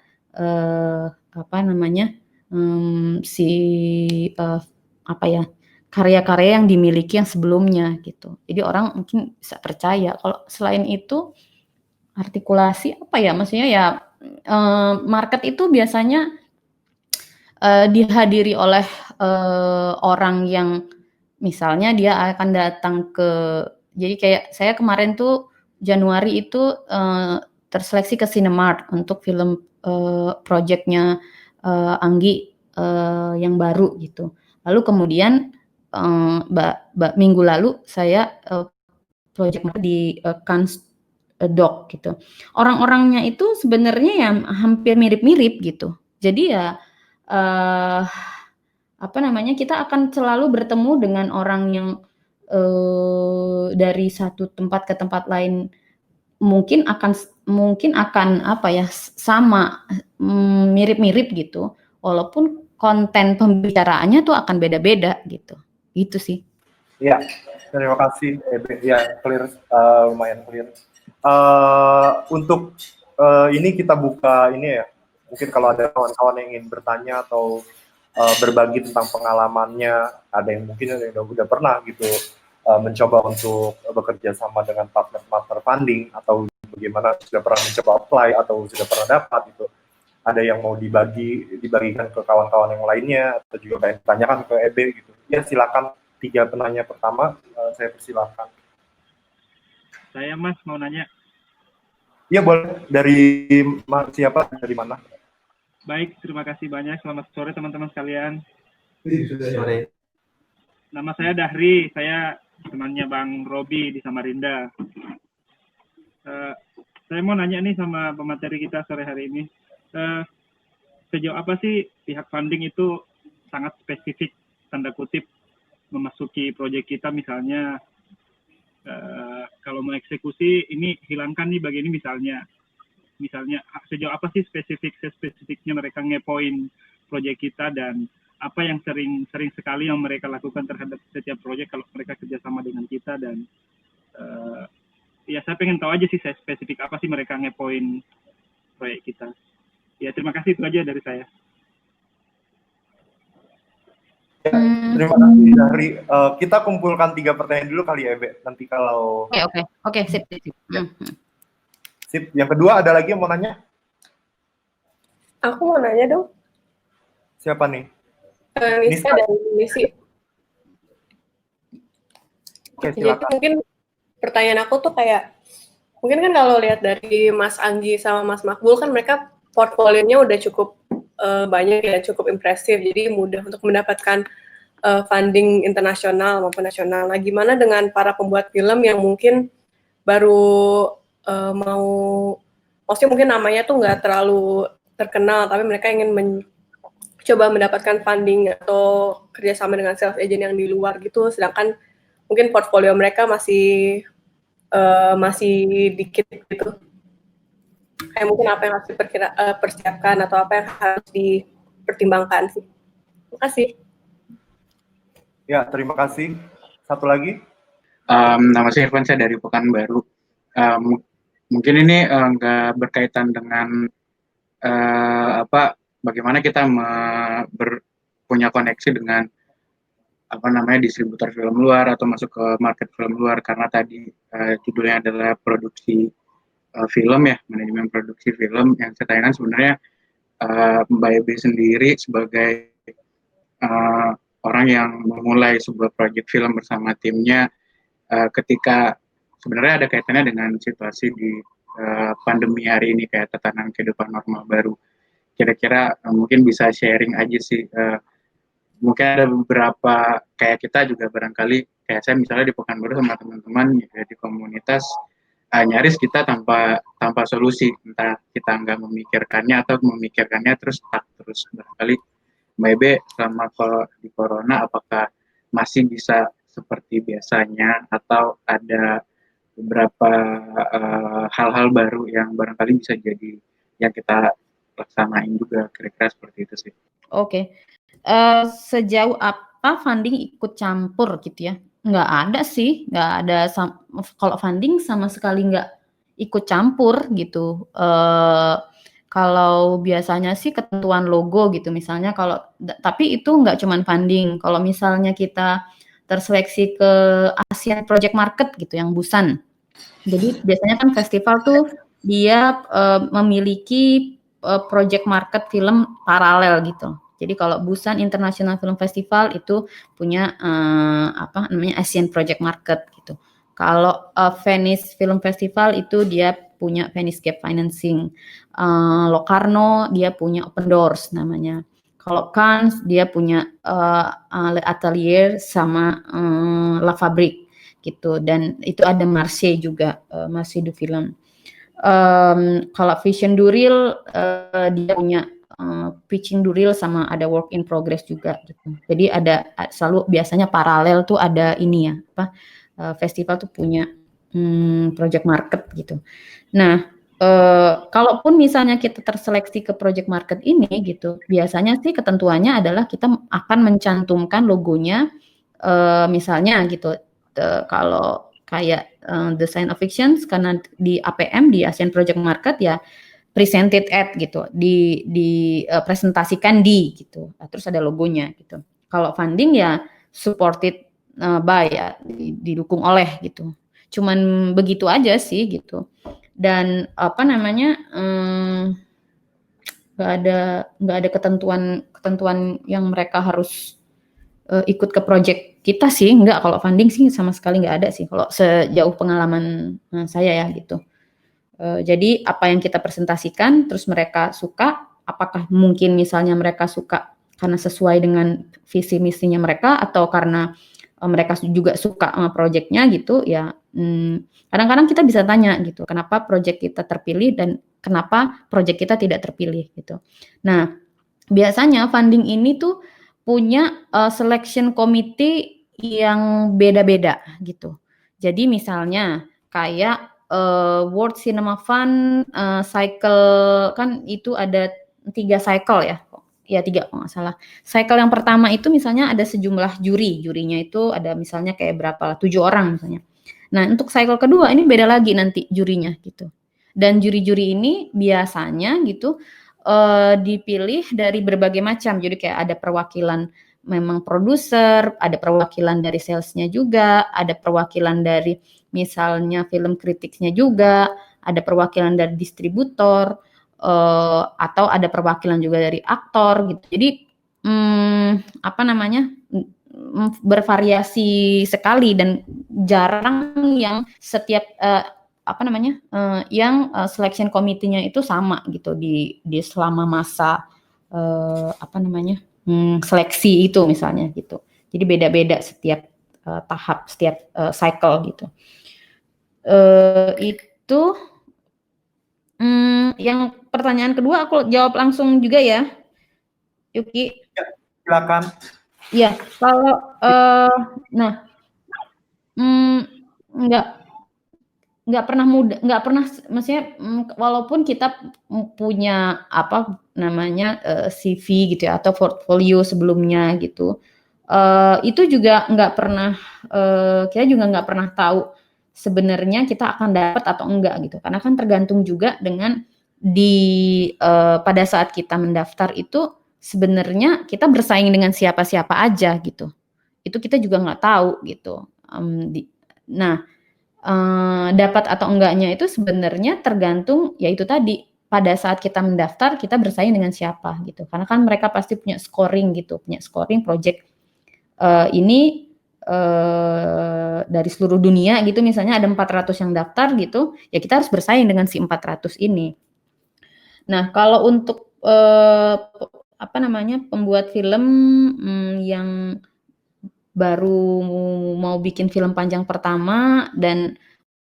apa namanya, si apa ya, karya-karya yang dimiliki yang sebelumnya gitu. Jadi orang mungkin bisa percaya. Kalau selain itu artikulasi apa ya, maksudnya ya market itu biasanya dihadiri oleh orang yang misalnya dia akan datang jadi kayak saya kemarin tuh Januari itu terseleksi ke Cinemark untuk film project-nya Anggi yang baru gitu. Lalu kemudian minggu lalu saya project di Cannes Doc gitu. Orang-orangnya itu sebenarnya ya hampir mirip-mirip gitu. Jadi ya kita akan selalu bertemu dengan orang yang dari satu tempat ke tempat lain mungkin akan sama mirip-mirip gitu. Walaupun konten pembicaraannya tuh akan beda-beda gitu. Gitu sih. Ya, terima kasih. Ya, clear, lumayan clear. Untuk ini kita buka ini ya. Mungkin kalau ada kawan-kawan yang ingin bertanya atau berbagi tentang pengalamannya, ada yang mungkin yang udah pernah gitu mencoba untuk bekerja sama dengan partner funding, atau bagaimana sudah pernah mencoba apply atau sudah pernah dapat gitu. Ada yang mau dibagikan ke kawan-kawan yang lainnya, atau juga pengen tanyakan ke EB gitu. Ya silakan, 3 penanya pertama saya persilakan. Saya Mas mau nanya. Iya boleh, dari siapa, dari mana? Baik, terima kasih banyak. Selamat sore teman-teman sekalian. Sore. Nama saya Dahri, saya temannya Bang Robi di Samarinda. Saya mau nanya nih sama pemateri kita sore hari ini. Sejauh apa sih pihak funding itu sangat spesifik, tanda kutip, memasuki proyek kita, misalnya kalau mau eksekusi ini hilangkan nih bagian ini misalnya sejauh apa sih spesifiknya mereka ngepoin proyek kita, dan apa yang sering sekali yang mereka lakukan terhadap setiap proyek kalau mereka kerjasama dengan kita. Dan ya saya pengen tahu aja sih spesifik apa sih mereka ngepoin proyek kita. Ya terima kasih, itu aja dari saya. Ya, terima kasih dari kita kumpulkan 3 pertanyaan dulu kali ya, Be. Nanti kalau Oke, sip. Ya. Sip. Yang kedua ada lagi yang mau nanya? Aku mau nanya dong. Siapa nih? Nisa dari Misi. Oke, Jadi silakan. mungkin pertanyaan aku tuh kayak, mungkin kan kalau lihat dari Mas Anggi sama Mas Makbul kan mereka portfolionya udah cukup banyak ya, cukup impresif, jadi mudah untuk mendapatkan funding internasional maupun nasional. Nah, gimana dengan para pembuat film yang mungkin baru maksudnya mungkin namanya tuh nggak terlalu terkenal, tapi mereka ingin coba mendapatkan funding atau kerjasama dengan sales agent yang di luar gitu, sedangkan mungkin portfolio mereka masih dikit gitu. Kayak mungkin apa yang harus persiapkan atau apa yang harus dipertimbangkan sih. Terima kasih. Ya, terima kasih. Satu lagi. Nama saya Irfan, saya dari Pekanbaru. Mungkin ini nggak berkaitan dengan bagaimana kita punya koneksi dengan distributor film luar atau masuk ke market film luar, karena tadi judulnya adalah produksi film ya, manajemen produksi film. Yang saya tanyakan sebenarnya Mbak Ebe sendiri sebagai orang yang memulai sebuah proyek film bersama timnya, ketika sebenarnya ada kaitannya dengan situasi di pandemi hari ini, kayak tatanan kehidupan normal baru. Kira-kira mungkin bisa sharing aja sih. Mungkin ada beberapa kayak kita juga barangkali, kayak saya misalnya di Pekanbaru sama teman-teman di komunitas, nyaris kita tanpa solusi, entah kita nggak memikirkannya atau memikirkannya terus barangkali Mbak Ebe selama di Corona apakah masih bisa seperti biasanya atau ada beberapa hal-hal baru yang barangkali bisa jadi yang kita laksanain juga, kira-kira seperti itu sih. Oke. Sejauh apa funding ikut campur gitu ya? Nggak ada sih, nggak ada. Kalau funding sama sekali nggak ikut campur gitu. Kalau biasanya sih ketentuan logo gitu, misalnya tapi itu nggak cuman funding. Kalau misalnya kita terseleksi ke Asian Project Market gitu, yang Busan. Jadi biasanya kan festival tuh dia memiliki project market film paralel gitu. Jadi kalau Busan International Film Festival itu punya Asian Project Market gitu. Kalau Venice Film Festival itu dia punya Venice Gap Financing. Locarno dia punya Open Doors namanya. Kalau Cannes dia punya Atelier sama La Fabrique gitu, dan itu ada Marseille juga, Marseille du Film. Kalau Vision Duril dia punya Pitching Duril sama ada Work in Progress juga gitu. Jadi ada selalu biasanya paralel tuh ada ini ya, festival tuh punya project market gitu. Nah, kalaupun misalnya kita terseleksi ke project market ini gitu, biasanya sih ketentuannya adalah kita akan mencantumkan logonya, misalnya gitu, kalau kayak Design of Fictions karena di APM di Asian Project Market ya presented at gitu, presentasikan di gitu, terus ada logonya gitu. Kalau funding ya supported by ya, didukung oleh gitu. Cuman begitu aja sih gitu. Dan apa namanya, nggak ada ketentuan yang mereka harus ikut ke project kita sih, nggak. Kalau funding sih sama sekali nggak ada sih kalau sejauh pengalaman saya ya gitu. Jadi apa yang kita presentasikan terus mereka suka, apakah mungkin misalnya mereka suka karena sesuai dengan visi misinya mereka atau karena mereka juga suka sama projectnya gitu ya. Kadang-kadang kita bisa tanya gitu, kenapa project kita terpilih dan kenapa project kita tidak terpilih gitu. Nah, biasanya funding ini tuh punya selection committee yang beda-beda gitu. Jadi misalnya kayak World Cinema Fund cycle, kan itu ada 3 cycle ya. Ya 3 kalau nggak salah. Cycle yang pertama itu misalnya ada sejumlah jurinya itu ada misalnya kayak berapa, 7 orang misalnya. Nah, untuk cycle kedua ini beda lagi nanti jurinya gitu. Dan juri-juri ini biasanya gitu dipilih dari berbagai macam. Jadi kayak ada perwakilan memang produser, ada perwakilan dari salesnya juga, ada perwakilan dari misalnya film kritiknya juga, ada perwakilan dari distributor, atau ada perwakilan juga dari aktor gitu. Jadi apa namanya, bervariasi sekali dan jarang yang setiap apa namanya, yang selection committee-nya itu sama gitu di selama masa apa namanya, seleksi itu misalnya gitu. Jadi beda-beda setiap tahap, setiap cycle gitu. Itu yang pertanyaan kedua aku jawab langsung juga ya, Yuki. Ya, silakan. Iya, kalau nah, nggak pernah, maksudnya walaupun kita punya apa namanya CV gitu ya atau portfolio sebelumnya gitu, itu juga nggak pernah, kita juga nggak pernah tahu sebenarnya kita akan dapat atau enggak gitu, karena kan tergantung juga dengan pada saat kita mendaftar itu sebenarnya kita bersaing dengan siapa-siapa aja gitu, itu kita juga nggak tahu gitu. Nah, dapat atau enggaknya itu sebenarnya tergantung ya itu tadi, pada saat kita mendaftar kita bersaing dengan siapa gitu. Karena kan mereka pasti punya scoring gitu, punya scoring project ini dari seluruh dunia gitu, misalnya ada 400 yang daftar gitu, ya kita harus bersaing dengan si 400 ini. Nah, kalau untuk apa namanya, pembuat film yang baru mau bikin film panjang pertama dan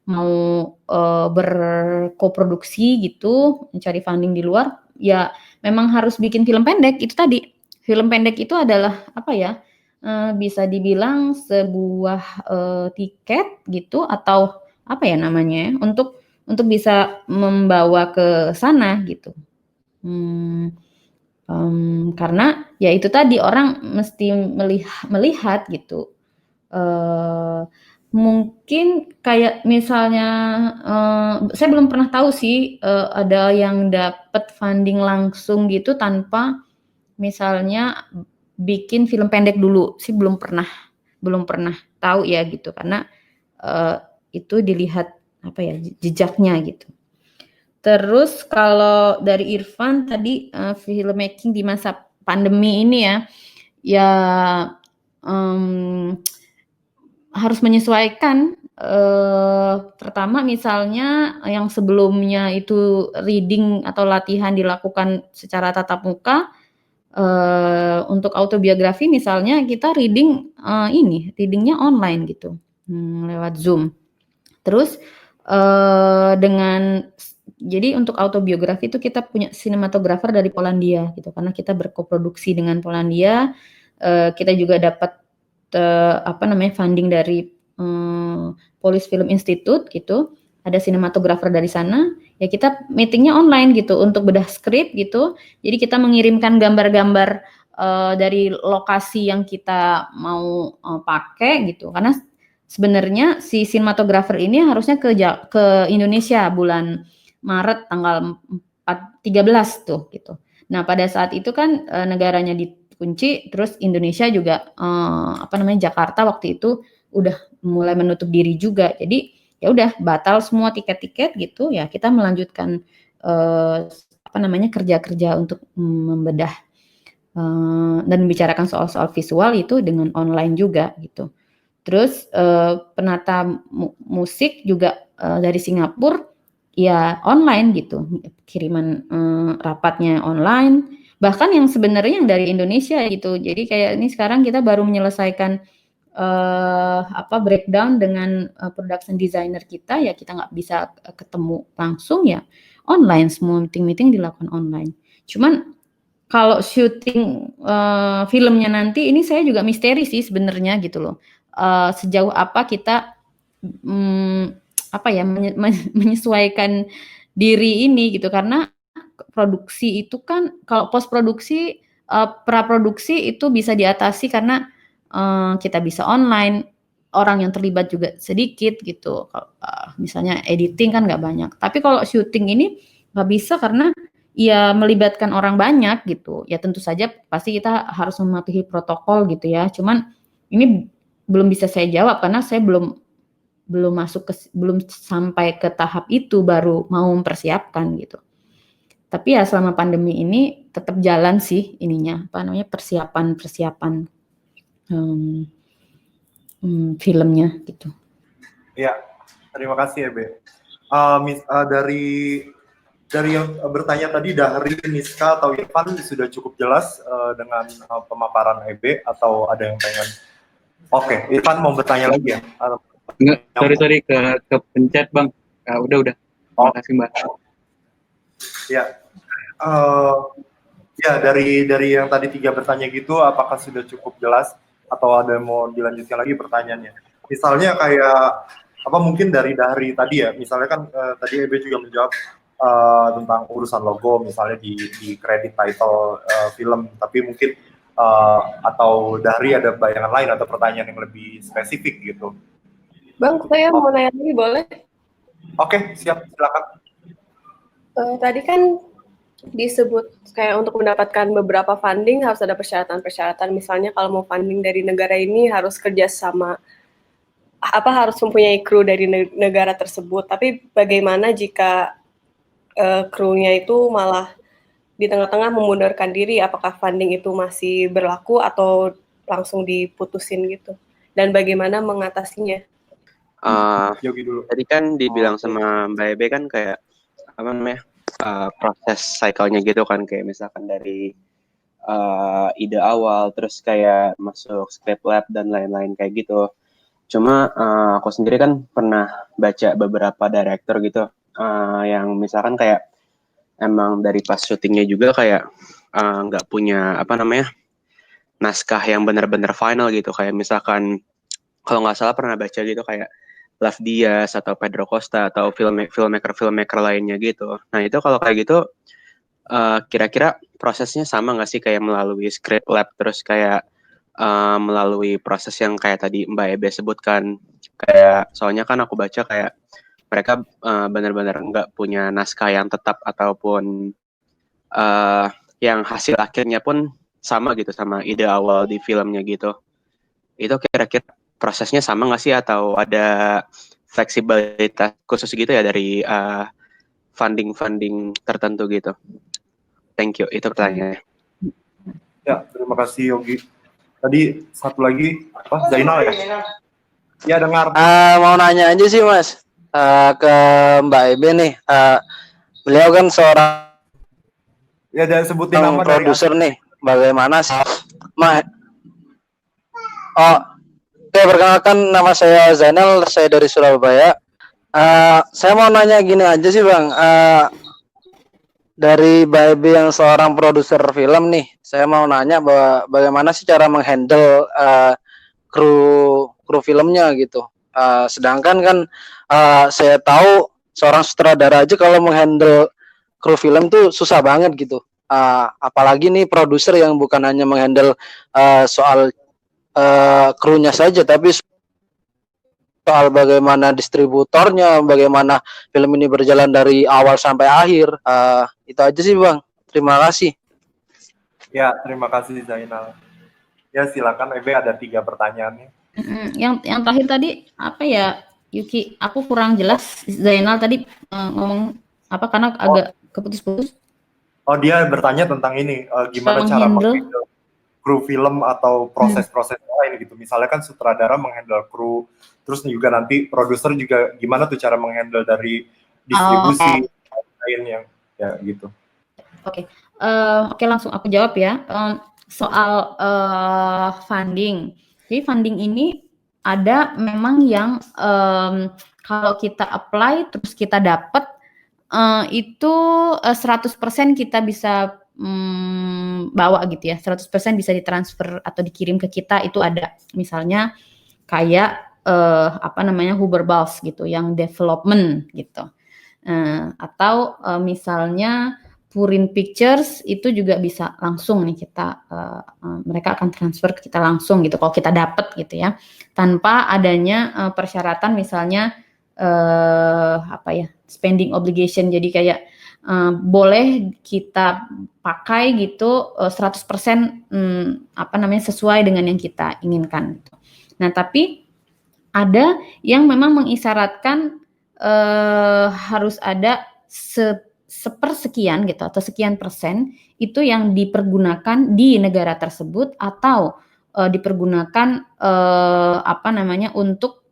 mau berkoproduksi gitu, mencari funding di luar, ya memang harus bikin film pendek. Itu tadi, film pendek itu adalah apa ya, bisa dibilang sebuah tiket gitu atau apa ya namanya ya, untuk bisa membawa ke sana gitu. Karena ya itu tadi orang mesti melihat gitu. Mungkin kayak misalnya saya belum pernah tahu sih ada yang dapat funding langsung gitu tanpa misalnya bikin film pendek dulu sih, belum pernah tahu ya gitu, karena itu dilihat apa ya jejaknya gitu. Terus kalau dari Irfan tadi filmmaking di masa pandemi ini ya harus menyesuaikan. Pertama misalnya yang sebelumnya itu reading atau latihan dilakukan secara tatap muka, untuk autobiografi misalnya kita readingnya online gitu, lewat Zoom. Terus jadi untuk autobiografi itu kita punya sinematografer dari Polandia gitu, karena kita berkoproduksi dengan Polandia. Kita juga dapat funding dari Polish Film Institute gitu. Ada sinematografer dari sana. Ya kita meetingnya online gitu untuk bedah skrip gitu. Jadi kita mengirimkan gambar-gambar dari lokasi yang kita mau pakai gitu. Karena sebenarnya si sinematografer ini harusnya ke Indonesia bulan Maret tanggal 13 tuh gitu. Nah pada saat itu kan negaranya dikunci, terus Indonesia juga Jakarta waktu itu udah mulai menutup diri juga. Jadi ya udah batal semua tiket-tiket gitu ya, kita melanjutkan kerja-kerja untuk membedah dan membicarakan soal-soal visual itu dengan online juga gitu. Terus penata musik juga dari Singapura ya online gitu, kiriman rapatnya online, bahkan yang sebenarnya yang dari Indonesia gitu. Jadi kayak ini sekarang kita baru menyelesaikan breakdown dengan production designer kita, ya kita nggak bisa ketemu langsung, ya online, semua meeting dilakukan online. Cuman kalau syuting filmnya nanti ini saya juga misteri sih sebenarnya gitu loh, sejauh apa kita menyesuaikan diri ini gitu, karena produksi itu kan kalau post produksi praproduksi itu bisa diatasi karena kita bisa online, orang yang terlibat juga sedikit gitu. Misalnya editing kan nggak banyak. Tapi kalau syuting ini nggak bisa karena ya melibatkan orang banyak gitu. Ya tentu saja pasti kita harus mematuhi protokol gitu ya. Cuman ini belum bisa saya jawab karena saya belum sampai ke tahap itu, baru mau mempersiapkan gitu. Tapi ya selama pandemi ini tetap jalan sih persiapan filmnya gitu. Ya, terima kasih ya, Be. Dari yang bertanya tadi dari Niska atau Irfan sudah cukup jelas dengan pemaparan EB, atau ada yang pengen? Oke, Irfan mau bertanya lagi ya? Enggak, sorry ke pencet Bang. Udah. Terima kasih Mbak. Ya. Ya, dari yang tadi 3 bertanya gitu, apakah sudah cukup jelas atau ada mau dilanjutkan lagi pertanyaannya? Misalnya kayak mungkin dari tadi ya, misalnya kan tadi EB juga menjawab tentang urusan logo misalnya di kredit title film, tapi mungkin atau dari ada bayangan lain atau pertanyaan yang lebih spesifik gitu. Bang, saya mau nanya lagi, boleh? Oke, siap, silakan. Tadi kan disebut kayak untuk mendapatkan beberapa funding harus ada persyaratan-persyaratan. Misalnya kalau mau funding dari negara ini harus kerja sama, harus mempunyai kru dari negara tersebut. Tapi bagaimana jika krunya itu malah di tengah-tengah memundurkan diri? Apakah funding itu masih berlaku atau langsung diputusin gitu? Dan bagaimana mengatasinya? Yogi dulu. Tadi kan dibilang sama Mbak Ebe kan kayak proses cycle-nya gitu kan, kayak misalkan dari ide awal terus kayak masuk script lab dan lain-lain kayak gitu. Cuma aku sendiri kan pernah baca beberapa director gitu yang misalkan kayak emang dari pas syutingnya juga kayak nggak punya naskah yang benar-benar final gitu. Kayak misalkan kalau nggak salah pernah baca gitu kayak Love Diaz atau Pedro Costa atau filmmaker lainnya gitu. Nah itu kalau kayak gitu kira-kira prosesnya sama nggak sih kayak melalui script lab terus kayak melalui proses yang kayak tadi Mbak Ebe sebutkan? Kayak soalnya kan aku baca kayak mereka benar-benar nggak punya naskah yang tetap ataupun yang hasil akhirnya pun sama gitu sama ide awal di filmnya gitu. Itu kira-kira prosesnya sama nggak sih atau ada fleksibilitas khusus gitu ya dari funding tertentu gitu? Thank you, itu pertanyaannya. Ya, terima kasih Yogi. Tadi satu lagi, Zainal ya? Ya, dengar. Mau nanya aja sih Mas, ke Mbak Ebe nih. Beliau kan seorang ya, dan sebutin nama produser nih. bagaimana sih? Oh, oke, perkenalkan nama saya Zainal, saya dari Surabaya. Saya mau nanya gini aja sih Bang, dari Baby yang seorang produser film nih, saya mau nanya bahwa bagaimana sih cara menghandle kru filmnya gitu. Sedangkan kan saya tahu seorang sutradara aja kalau menghandle kru film tuh susah banget gitu. Apalagi nih produser yang bukan hanya menghandle soal krunya saja, tapi soal bagaimana distributornya, bagaimana film ini berjalan dari awal sampai akhir. Itu aja sih Bang. Terima kasih. Ya, terima kasih Zainal. Ya, silakan Ebe, ada 3 pertanyaannya. Yang terakhir tadi apa ya, Yuki? Aku kurang jelas. Zainal tadi ngomong apa karena agak keputus-putus. Oh, dia bertanya tentang ini, gimana cara menghandle kru film atau proses-proses lain gitu. Misalnya kan sutradara menghandle kru, terus juga nanti produser juga gimana tuh cara menghandle dari distribusi lain yang ya gitu. Oke, langsung aku jawab ya. Soal funding. Jadi funding ini ada memang yang kalau kita apply terus kita dapat itu 100% kita bisa bawa gitu ya, 100% bisa ditransfer atau dikirim ke kita, itu ada. Misalnya kayak Huber Bals gitu, yang development gitu. Atau misalnya Purin Pictures itu juga bisa langsung nih kita, mereka akan transfer ke kita langsung gitu kalau kita dapat gitu ya, tanpa adanya persyaratan misalnya spending obligation. Jadi kayak boleh kita pakai gitu 100% sesuai dengan yang kita inginkan. Nah, tapi ada yang memang mengisyaratkan harus ada sepersekian gitu atau sekian persen itu yang dipergunakan di negara tersebut atau dipergunakan untuk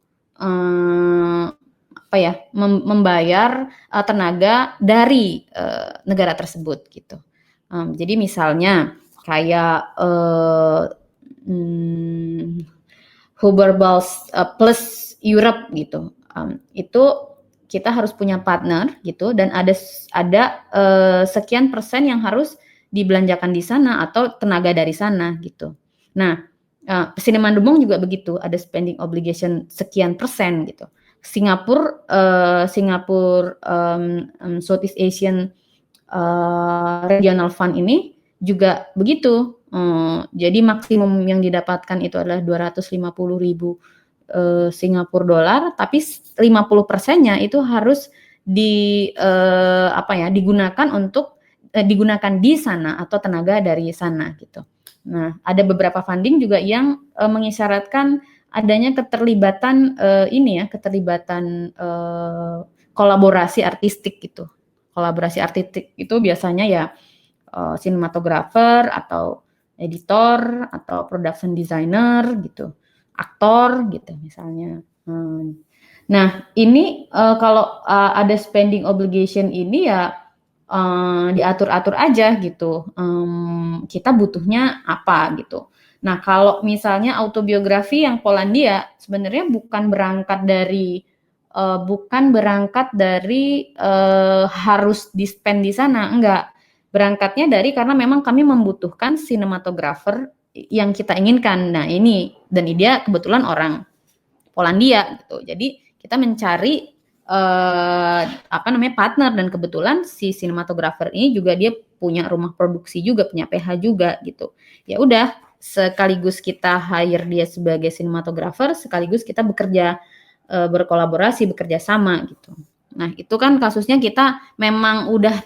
membayar tenaga dari negara tersebut gitu. Jadi misalnya kayak Huber Bals plus Europe gitu, itu kita harus punya partner gitu, dan ada sekian persen yang harus dibelanjakan di sana atau tenaga dari sana gitu. Nah, Cinema Dumong juga begitu, ada spending obligation sekian persen gitu. Singapura Southeast Asian Regional Fund ini juga begitu. Jadi maksimum yang didapatkan itu adalah 250.000 Singapura dolar, tapi 50%-nya itu harus digunakan untuk digunakan di sana atau tenaga dari sana gitu. Nah, ada beberapa funding juga yang mengisyaratkan adanya keterlibatan kolaborasi artistik gitu. Kolaborasi artistik itu biasanya ya sinematografer atau editor atau production designer gitu, aktor gitu misalnya. Nah, ini kalau ada spending obligation ini ya diatur-atur aja gitu. Kita butuhnya apa gitu. Nah, kalau misalnya autobiografi yang Polandia sebenarnya bukan berangkat dari harus di-spend di sana, enggak. Berangkatnya dari karena memang kami membutuhkan sinematografer yang kita inginkan. Nah, ini dan dia kebetulan orang Polandia gitu. Jadi kita mencari partner, dan kebetulan si sinematografer ini juga dia punya rumah produksi juga, punya PH juga gitu. Ya udah, sekaligus kita hire dia sebagai sinematografer, sekaligus kita berkolaborasi, bekerja sama gitu. Nah, itu kan kasusnya kita memang udah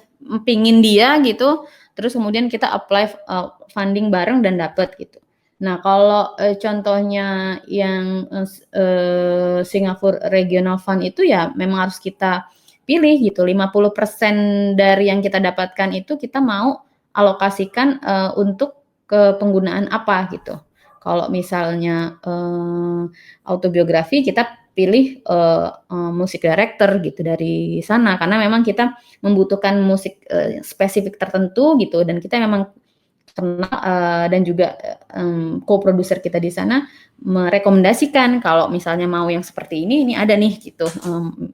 pingin dia gitu, terus kemudian kita apply funding bareng dan dapat gitu. Nah, kalau contohnya yang Singapore Regional Fund itu ya memang harus kita pilih gitu. 50% dari yang kita dapatkan itu kita mau alokasikan untuk ke penggunaan apa gitu. Kalau misalnya autobiografi, kita pilih musik director gitu dari sana, karena memang kita membutuhkan musik spesifik tertentu gitu, dan kita memang kenal dan juga co-producer kita di sana merekomendasikan kalau misalnya mau yang seperti ini ada nih gitu,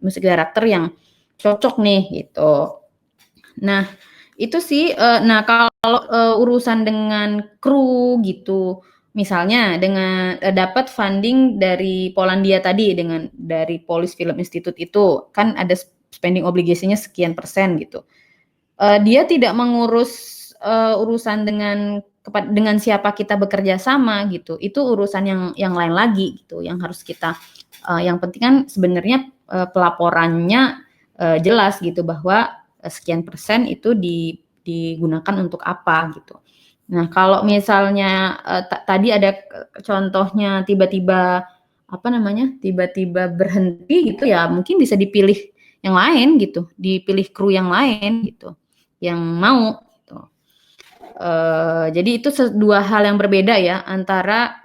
musik director yang cocok nih gitu. Nah itu sih. Nah kalau urusan dengan kru gitu, misalnya dengan dapat funding dari Polandia tadi, dari Polish Film Institute itu kan ada spending obligasinya sekian persen gitu. Dia tidak mengurus urusan dengan siapa kita bekerja sama gitu. Itu urusan yang lain lagi gitu, yang harus kita yang penting kan sebenarnya pelaporannya jelas gitu bahwa sekian persen itu digunakan untuk apa gitu. Nah, kalau misalnya tadi ada contohnya tiba-tiba berhenti gitu ya, mungkin bisa dipilih yang lain gitu, dipilih kru yang lain gitu, yang mau. Gitu. Jadi itu dua hal yang berbeda ya antara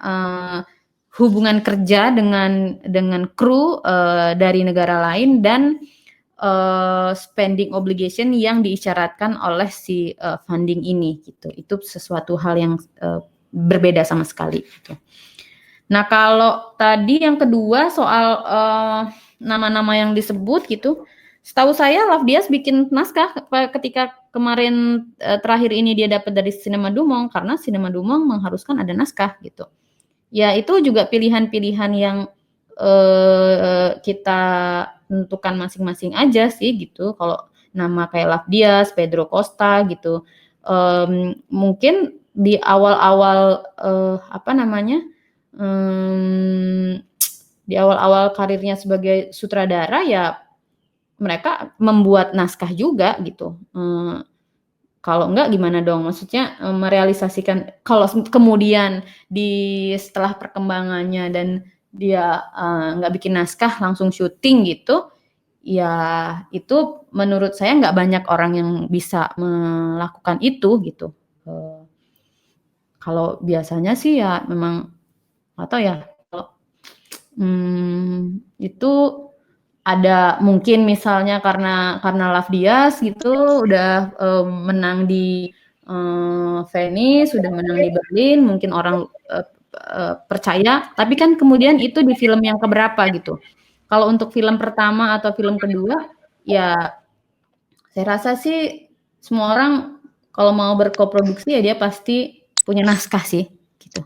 hubungan kerja dengan kru dari negara lain dan spending obligation yang diisyaratkan oleh si funding ini gitu. Itu sesuatu hal yang berbeda sama sekali gitu. Nah, kalau tadi yang kedua soal nama-nama yang disebut gitu, setahu saya Love Diaz bikin naskah ketika kemarin terakhir ini dia dapat dari Cinema Dumont, karena Cinema Dumont mengharuskan ada naskah gitu. Ya itu juga pilihan-pilihan yang kita tentukan masing-masing aja sih gitu. Kalau nama kayak Love Diaz, Pedro Costa gitu, mungkin di awal-awal di awal-awal karirnya sebagai sutradara ya mereka membuat naskah juga gitu. Kalau enggak gimana dong? Maksudnya merealisasikan, kalau kemudian setelah perkembangannya dan dia nggak bikin naskah langsung syuting gitu, ya itu menurut saya nggak banyak orang yang bisa melakukan itu gitu. Kalau biasanya sih ya memang atau ya itu ada mungkin misalnya karena Love Diaz gitu udah menang di Venice, sudah menang di Berlin, mungkin orang percaya, tapi kan kemudian itu di film yang keberapa gitu. Kalau untuk film pertama atau film kedua, ya saya rasa sih semua orang kalau mau berkoproduksi ya dia pasti punya naskah sih gitu.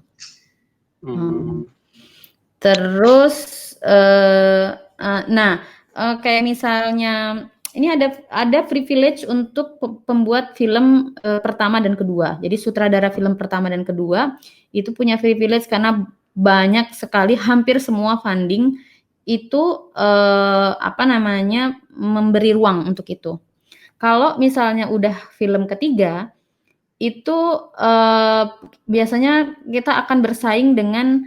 Terus kayak misalnya ini ada privilege untuk pembuat film pertama dan kedua. Jadi sutradara film pertama dan kedua itu punya privilege karena banyak sekali, hampir semua funding itu memberi ruang untuk itu. Kalau misalnya udah film ketiga itu biasanya kita akan bersaing dengan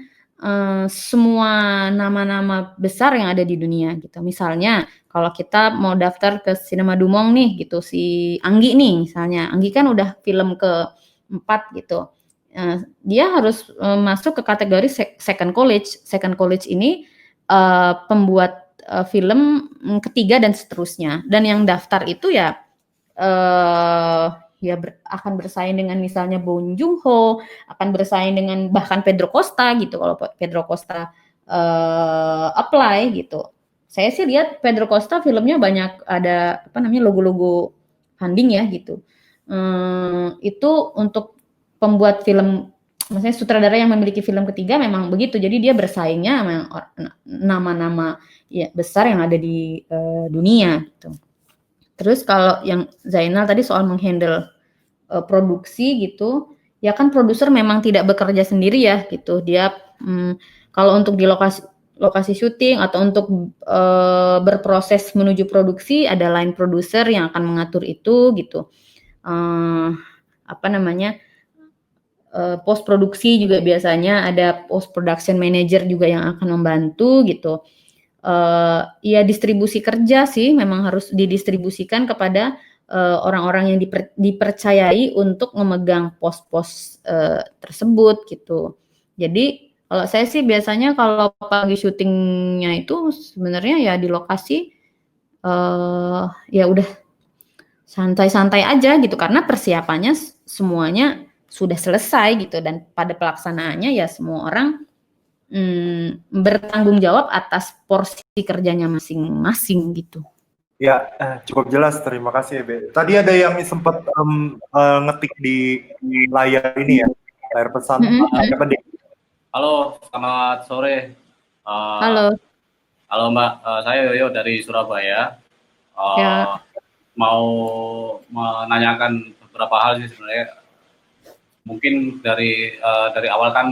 semua nama-nama besar yang ada di dunia gitu. Misalnya kalau kita mau daftar ke Cinema Dumont nih gitu, si Anggi nih misalnya, Anggi kan udah film ke-4 gitu. Dia harus masuk ke kategori second college. Second college ini pembuat film ketiga dan seterusnya. Dan yang daftar itu ya akan bersaing dengan misalnya Bong Joon-ho, akan bersaing dengan bahkan Pedro Costa gitu. Kalau Pedro Costa apply gitu, saya sih lihat Pedro Costa filmnya banyak ada logo-logo funding ya gitu. Itu untuk pembuat film, maksudnya sutradara yang memiliki film ketiga memang begitu. Jadi dia bersaingnya memang nama-nama ya besar yang ada di dunia gitu. Terus kalau yang Zainal tadi soal menghandle produksi gitu, ya kan produser memang tidak bekerja sendiri ya gitu. Dia kalau untuk di lokasi syuting atau untuk berproses menuju produksi ada line produser yang akan mengatur itu gitu. Post produksi juga biasanya ada post production manager juga yang akan membantu gitu. Ya distribusi kerja sih memang harus didistribusikan kepada orang-orang yang dipercayai untuk memegang pos-pos tersebut gitu. Jadi kalau saya sih biasanya kalau pagi syutingnya itu sebenarnya ya di lokasi ya udah santai-santai aja gitu karena persiapannya semuanya sudah selesai gitu, dan pada pelaksanaannya ya semua orang bertanggung jawab atas porsi kerjanya masing-masing gitu. Ya, cukup jelas. Terima kasih, Be. Tadi ada yang sempat ngetik di layar ini ya, layar pesan. Siapa dia? Halo, selamat sore. Halo. Halo Mbak, saya Yoyo dari Surabaya. Ya. Mau menanyakan beberapa hal sih sebenarnya. Mungkin dari awal kan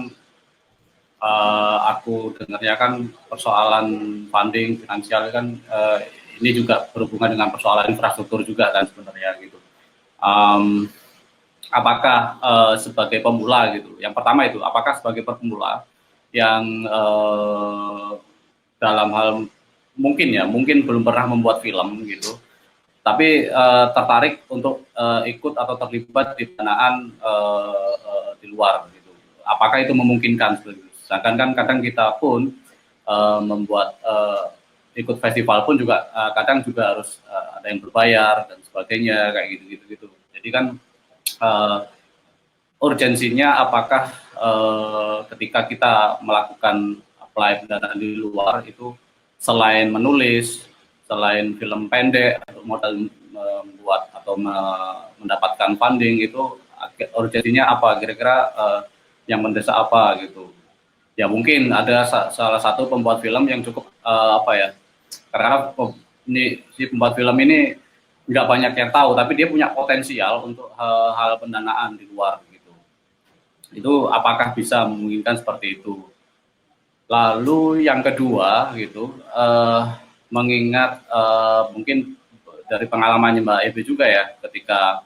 aku dengarnya kan persoalan funding finansial kan ini juga berhubungan dengan persoalan infrastruktur juga kan sebenarnya gitu. Apakah sebagai pemula gitu? Yang pertama itu, apakah sebagai pemula yang dalam hal mungkin belum pernah membuat film gitu, tapi tertarik untuk ikut atau terlibat di pendanaan di luar gitu. Apakah itu memungkinkan? Sedangkan kan kadang kita pun membuat ikut festival pun juga kadang juga harus ada yang berbayar dan sebagainya kayak gitu. Jadi kan urgensinya apakah ketika kita melakukan apply pendanaan di luar itu selain menulis, selain film pendek atau modal membuat atau mendapatkan funding itu urgensinya apa kira-kira yang mendesak apa gitu. Ya mungkin ada salah satu pembuat film yang cukup karena ini si pembuat film ini nggak banyak yang tahu, tapi dia punya potensial untuk hal pendanaan di luar gitu. Itu apakah bisa memungkinkan seperti itu? Lalu yang kedua gitu, mengingat mungkin dari pengalamannya Mbak Ebe juga ya, ketika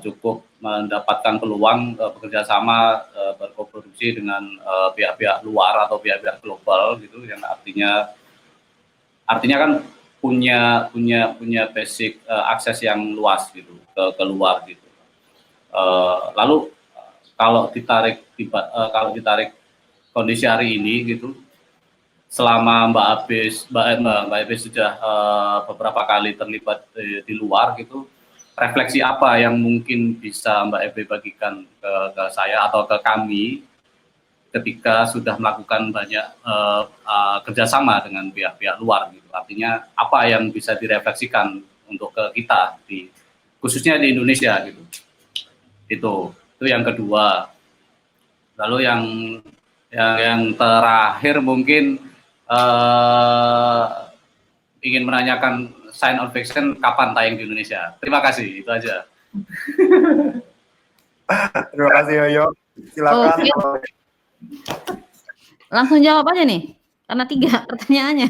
cukup mendapatkan peluang bekerja sama berkoproduksi dengan pihak-pihak luar atau pihak-pihak global gitu, yang artinya kan punya basic akses yang luas gitu ke luar gitu. Lalu kalau ditarik kondisi hari ini gitu, selama Mbak Ebe sudah beberapa kali terlibat di luar gitu, refleksi apa yang mungkin bisa Mbak Ebe bagikan ke saya atau ke kami ketika sudah melakukan banyak kerjasama dengan pihak-pihak luar gitu. Artinya apa yang bisa direfleksikan untuk ke kita khususnya di Indonesia gitu. Itu yang kedua. Lalu yang terakhir mungkin ingin menanyakan Science on Fiction kapan tayang di Indonesia. Terima kasih, itu aja. Terima kasih Yoyo. Silakan. Langsung jawab aja nih, karena 3 pertanyaannya.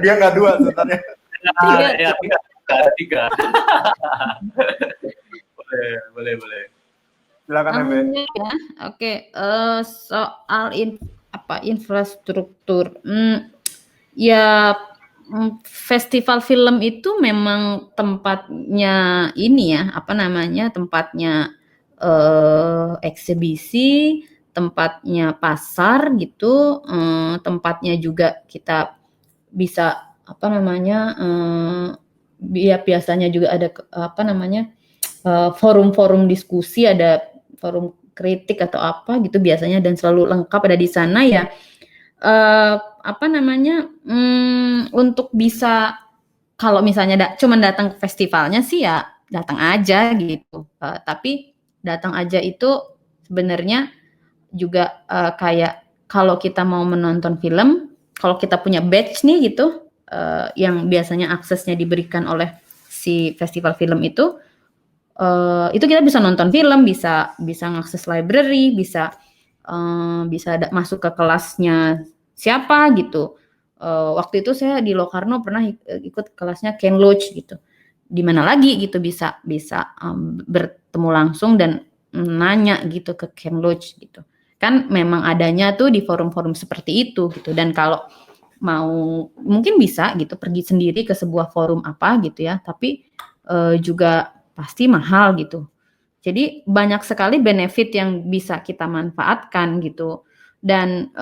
Dia nggak 2 sebenarnya. Tiga. Boleh. Silakan Ebe. Ya. Oke, soal infrastruktur. Ya, festival film itu memang tempatnya ini ya, tempatnya eksibisi, tempatnya pasar gitu, tempatnya juga kita bisa biasanya juga ada forum-forum diskusi, ada forum kritik atau apa gitu biasanya, dan selalu lengkap ada di sana ya. Untuk bisa, kalau misalnya cuman datang ke festivalnya sih ya datang aja gitu, tapi datang aja itu sebenarnya juga kayak kalau kita mau menonton film, kalau kita punya badge nih gitu, yang biasanya aksesnya diberikan oleh si festival film itu kita bisa nonton film, bisa ngakses library, bisa masuk ke kelasnya siapa gitu. Waktu itu saya di Locarno pernah ikut kelasnya Ken Loach gitu. Di mana lagi gitu bisa bertemu langsung dan nanya gitu ke Ken Loach gitu. Kan memang adanya tuh di forum-forum seperti itu gitu. Dan kalau mau mungkin bisa gitu pergi sendiri ke sebuah forum apa gitu ya, tapi juga pasti mahal gitu. Jadi banyak sekali benefit yang bisa kita manfaatkan gitu. Dan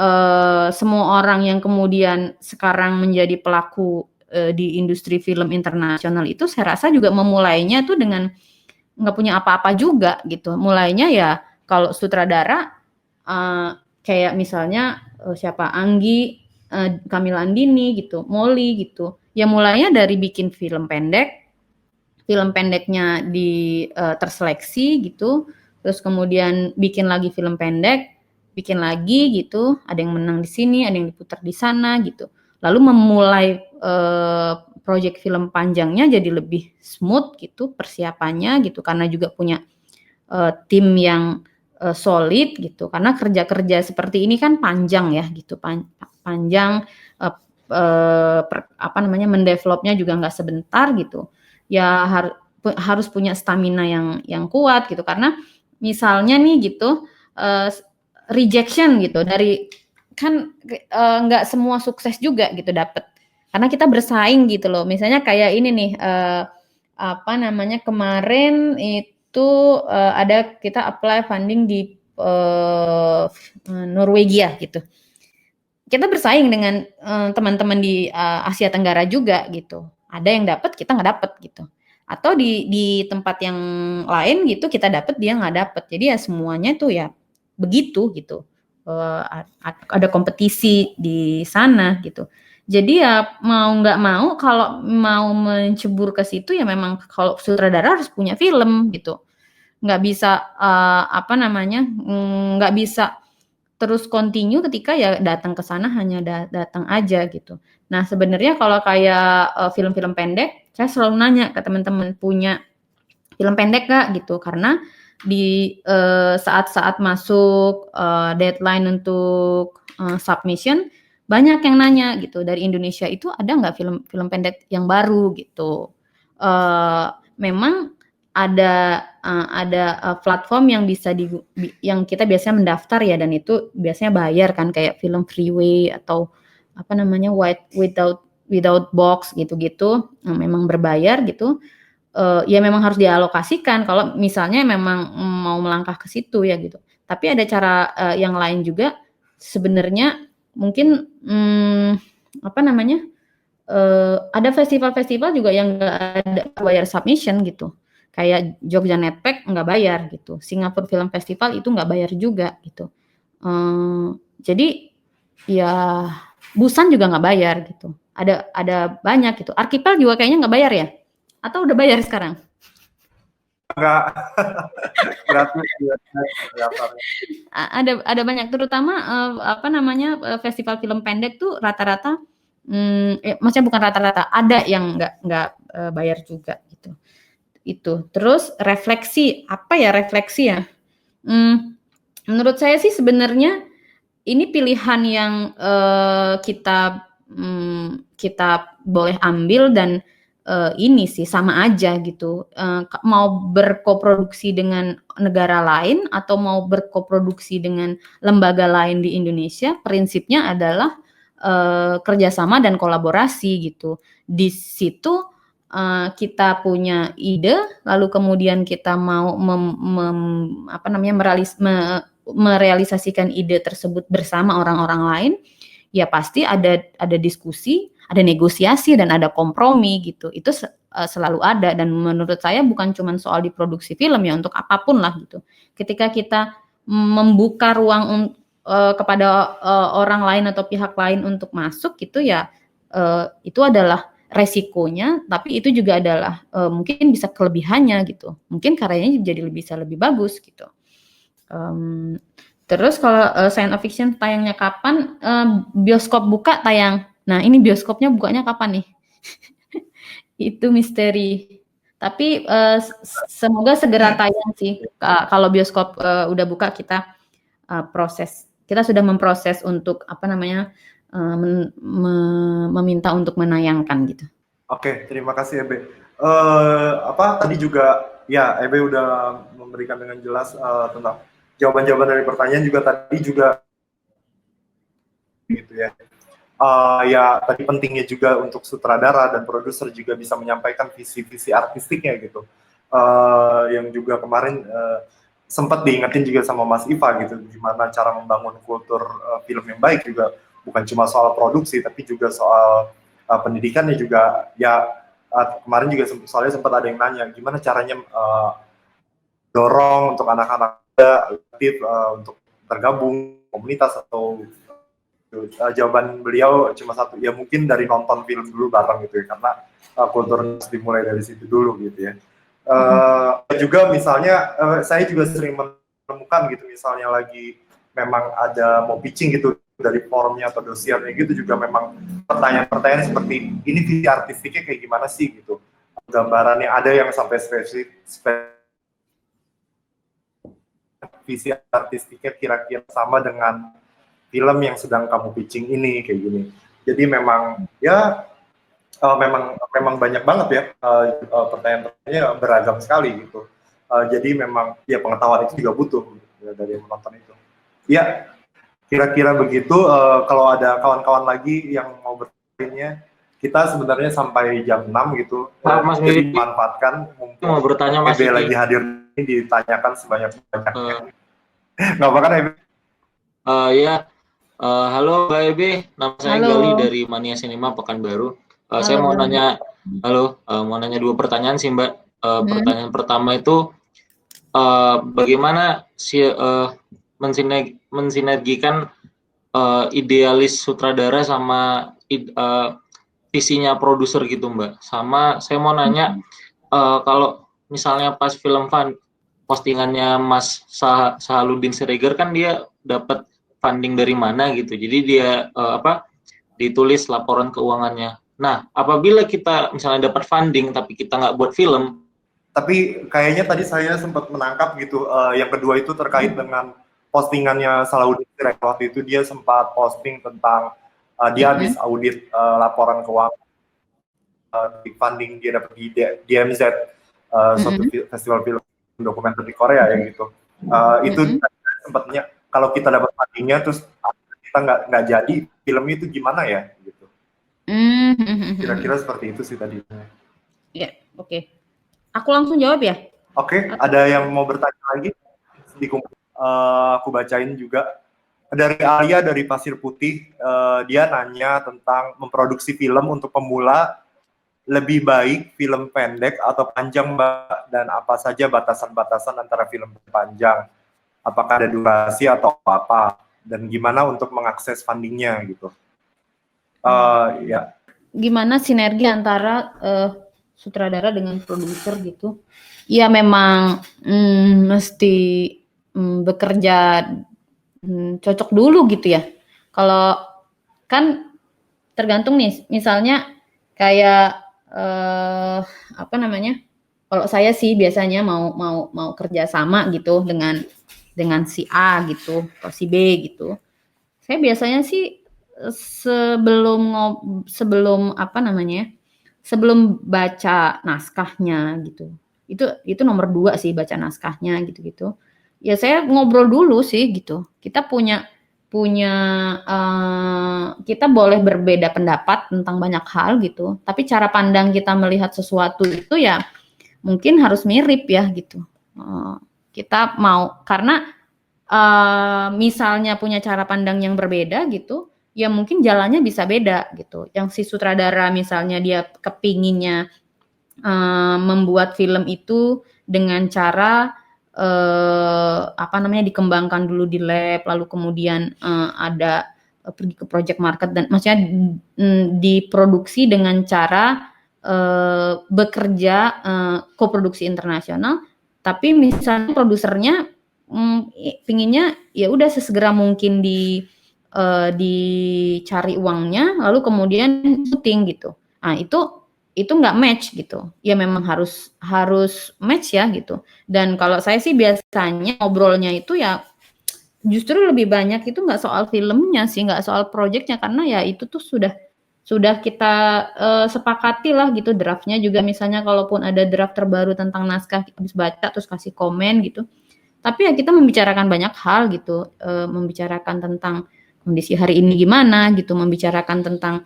semua orang yang kemudian sekarang menjadi pelaku di industri film internasional itu saya rasa juga memulainya tuh dengan nggak punya apa-apa juga gitu. Mulainya ya kalau sutradara kayak misalnya siapa Anggi, Kamila Andini gitu, Molly gitu. Ya mulainya dari bikin film pendeknya terseleksi gitu, terus kemudian bikin lagi film pendek, bikin lagi gitu, ada yang menang di sini, ada yang diputar di sana gitu. Lalu memulai proyek film panjangnya jadi lebih smooth gitu persiapannya gitu, karena juga punya tim yang solid gitu, karena kerja-kerja seperti ini kan panjang ya gitu, panjang mendevelopnya juga nggak sebentar gitu ya, harus punya stamina yang kuat gitu, karena misalnya nih gitu rejection gitu dari kan nggak semua sukses juga gitu dapet, karena kita bersaing gitu loh. Misalnya kayak ini nih kemarin itu ada kita apply funding di Norwegia gitu. Kita bersaing dengan teman-teman di Asia Tenggara juga gitu. Ada yang dapat, kita nggak dapat gitu. Atau di tempat yang lain gitu kita dapat, dia nggak dapat. Jadi ya semuanya tuh ya begitu gitu. Ada kompetisi di sana gitu. Jadi ya mau nggak mau kalau mau mencebur ke situ ya memang kalau sutradara harus punya film gitu. Nggak bisa nggak bisa terus continue ketika ya datang ke sana hanya datang aja gitu. Nah sebenarnya kalau kayak film-film pendek, saya selalu nanya ke teman-teman, punya film pendek gak gitu, karena di saat-saat masuk deadline untuk submission, banyak yang nanya gitu, dari Indonesia itu ada nggak film pendek yang baru gitu. Memang ada platform yang bisa yang kita biasanya mendaftar ya, dan itu biasanya bayar kan, kayak film Freeway atau without box gitu-gitu, memang berbayar gitu. Ya memang harus dialokasikan kalau misalnya memang mau melangkah ke situ ya gitu. Tapi ada cara yang lain juga sebenarnya, mungkin ada festival-festival juga yang nggak ada bayar submission gitu. Kayak Jogja Netpack nggak bayar gitu, Singapore Film Festival itu nggak bayar juga gitu. Jadi ya Busan juga nggak bayar gitu. Ada banyak gitu. Archipel juga kayaknya nggak bayar ya? Atau udah bayar sekarang? Enggak, gratis ya. Ada banyak, terutama festival film pendek tuh rata-rata, maksudnya bukan rata-rata, ada yang nggak bayar juga gitu. Itu terus refleksi ya, menurut saya sih sebenarnya ini pilihan yang kita boleh ambil, dan ini sih sama aja gitu, mau berkoproduksi dengan negara lain atau mau berkoproduksi dengan lembaga lain di Indonesia, prinsipnya adalah kerjasama dan kolaborasi gitu. Di situ kita punya ide, lalu kemudian kita mau merealisasikan ide tersebut bersama orang-orang lain, ya pasti ada diskusi, ada negosiasi, dan ada kompromi gitu. Itu selalu ada, dan menurut saya bukan cuma soal di produksi film ya, untuk apapun lah gitu. Ketika kita membuka ruang kepada orang lain atau pihak lain untuk masuk gitu ya, itu adalah resikonya, tapi itu juga adalah mungkin bisa kelebihannya gitu. Mungkin karyanya jadi bisa lebih bagus gitu. Terus kalau science fiction tayangnya kapan? Bioskop buka tayang. Nah ini bioskopnya bukanya kapan nih? Itu misteri. Tapi semoga segera tayang sih. Kalau bioskop udah buka, kita sudah memproses untuk meminta untuk menayangkan gitu. Oke, terima kasih Ebe. Tadi juga ya Ebe udah memberikan dengan jelas tentang jawaban-jawaban dari pertanyaan juga tadi juga gitu ya. Ya tadi pentingnya juga untuk sutradara dan produser juga bisa menyampaikan visi-visi artistiknya gitu. Yang juga kemarin sempat diingetin juga sama Mas Iva gitu, gimana cara membangun kultur film yang baik juga bukan cuma soal produksi tapi juga soal pendidikannya juga ya. Kemarin juga soalnya sempat ada yang nanya gimana caranya dorong untuk anak-anak muda aktif untuk tergabung komunitas atau jawaban beliau cuma satu, ya mungkin dari nonton film dulu bareng gitu ya, karena kulturnya dimulai dari situ dulu gitu ya. Juga misalnya saya juga sering menemukan gitu, misalnya lagi memang ada mau pitching gitu dari formnya atau dosiernya gitu, juga memang pertanyaan-pertanyaan seperti ini visi artistiknya kayak gimana sih gitu, gambarannya ada yang sampai spesifik visi artistiknya kira-kira sama dengan film yang sedang kamu pitching ini kayak gini. Jadi memang ya memang banyak banget ya pertanyaan-pertanyaannya beragam sekali gitu. Jadi memang ya pengetahuan itu juga butuh ya, dari menonton itu. Ya kira-kira begitu. Kalau ada kawan-kawan lagi yang mau bertanya, kita sebenarnya sampai jam 6 gitu. Mas jadi Miri, manfaatkan mau bertanya Mas Ebe Miri. lagi hadir ini ditanyakan sebanyak-banyaknya. Nggak apa-apa kan Ebe? Ya, halo Mbak Ebe, nama saya Halo. Gali dari Mania Cinema Pekanbaru. Saya mau Halo, nanya, mau nanya 2 pertanyaan sih Mbak. Pertanyaan pertama itu bagaimana mensinergikan idealis sutradara sama visinya produser gitu Mbak. Sama saya mau nanya kalau misalnya pas film postingannya Mas Sahaludin Siregar kan dia dapat funding dari mana gitu. Jadi dia ditulis laporan keuangannya. Nah, apabila kita misalnya dapat funding tapi kita nggak buat film. Tapi kayaknya tadi saya sempat menangkap gitu, yang kedua itu terkait dengan postingannya Salahuddin Siregar. Waktu itu dia sempat posting tentang dia habis audit laporan keuangan di funding dia dapat di DMZ, suatu festival film dokumenter di Korea ya gitu. Itu sempatnya kalau kita dapat fundingnya terus kita nggak jadi filmnya itu gimana ya gitu. Kira-kira seperti itu sih tadi. Ya, oke. Aku langsung jawab ya. Oke, ada yang mau bertanya lagi? Aku bacain juga. Dari Alia dari Pasir Putih, dia nanya tentang memproduksi film untuk pemula, lebih baik film pendek atau panjang, Mbak? Dan apa saja batasan-batasan antara film panjang? Apakah ada durasi atau apa? Dan gimana untuk mengakses fundingnya gitu? Ya. Gimana sinergi antara sutradara dengan produser gitu? Ya memang mesti bekerja cocok dulu gitu ya. Kalau kan tergantung nih, misalnya kayak apa namanya? Kalau saya sih biasanya mau kerja sama gitu dengan si A gitu atau si B gitu. Saya biasanya sih sebelum apa namanya? Sebelum baca naskahnya gitu. Itu nomor 2 sih, baca naskahnya gitu-gitu. Ya saya ngobrol dulu sih gitu. Kita kita boleh berbeda pendapat tentang banyak hal gitu, tapi cara pandang kita melihat sesuatu itu ya mungkin harus mirip ya gitu. Kita mau karena misalnya punya cara pandang yang berbeda gitu, ya mungkin jalannya bisa beda gitu. Yang si sutradara misalnya dia kepinginnya membuat film itu dengan cara apa namanya dikembangkan dulu di lab, lalu kemudian ada pergi ke project market dan maksudnya diproduksi dengan cara bekerja koproduksi internasional, tapi misalnya produsernya pinginnya ya udah sesegera mungkin dicari uangnya, lalu kemudian syuting gitu. Nah itu nggak match gitu. Ya memang harus match ya gitu. Dan kalau saya sih biasanya ngobrolnya itu ya justru lebih banyak itu nggak soal filmnya sih, nggak soal projectnya, karena ya itu tuh sudah kita sepakati lah gitu draftnya juga. Misalnya kalaupun ada draft terbaru tentang naskah, kita bisa baca terus kasih komen gitu. Tapi ya kita membicarakan banyak hal gitu, membicarakan tentang kondisi hari ini gimana gitu, membicarakan tentang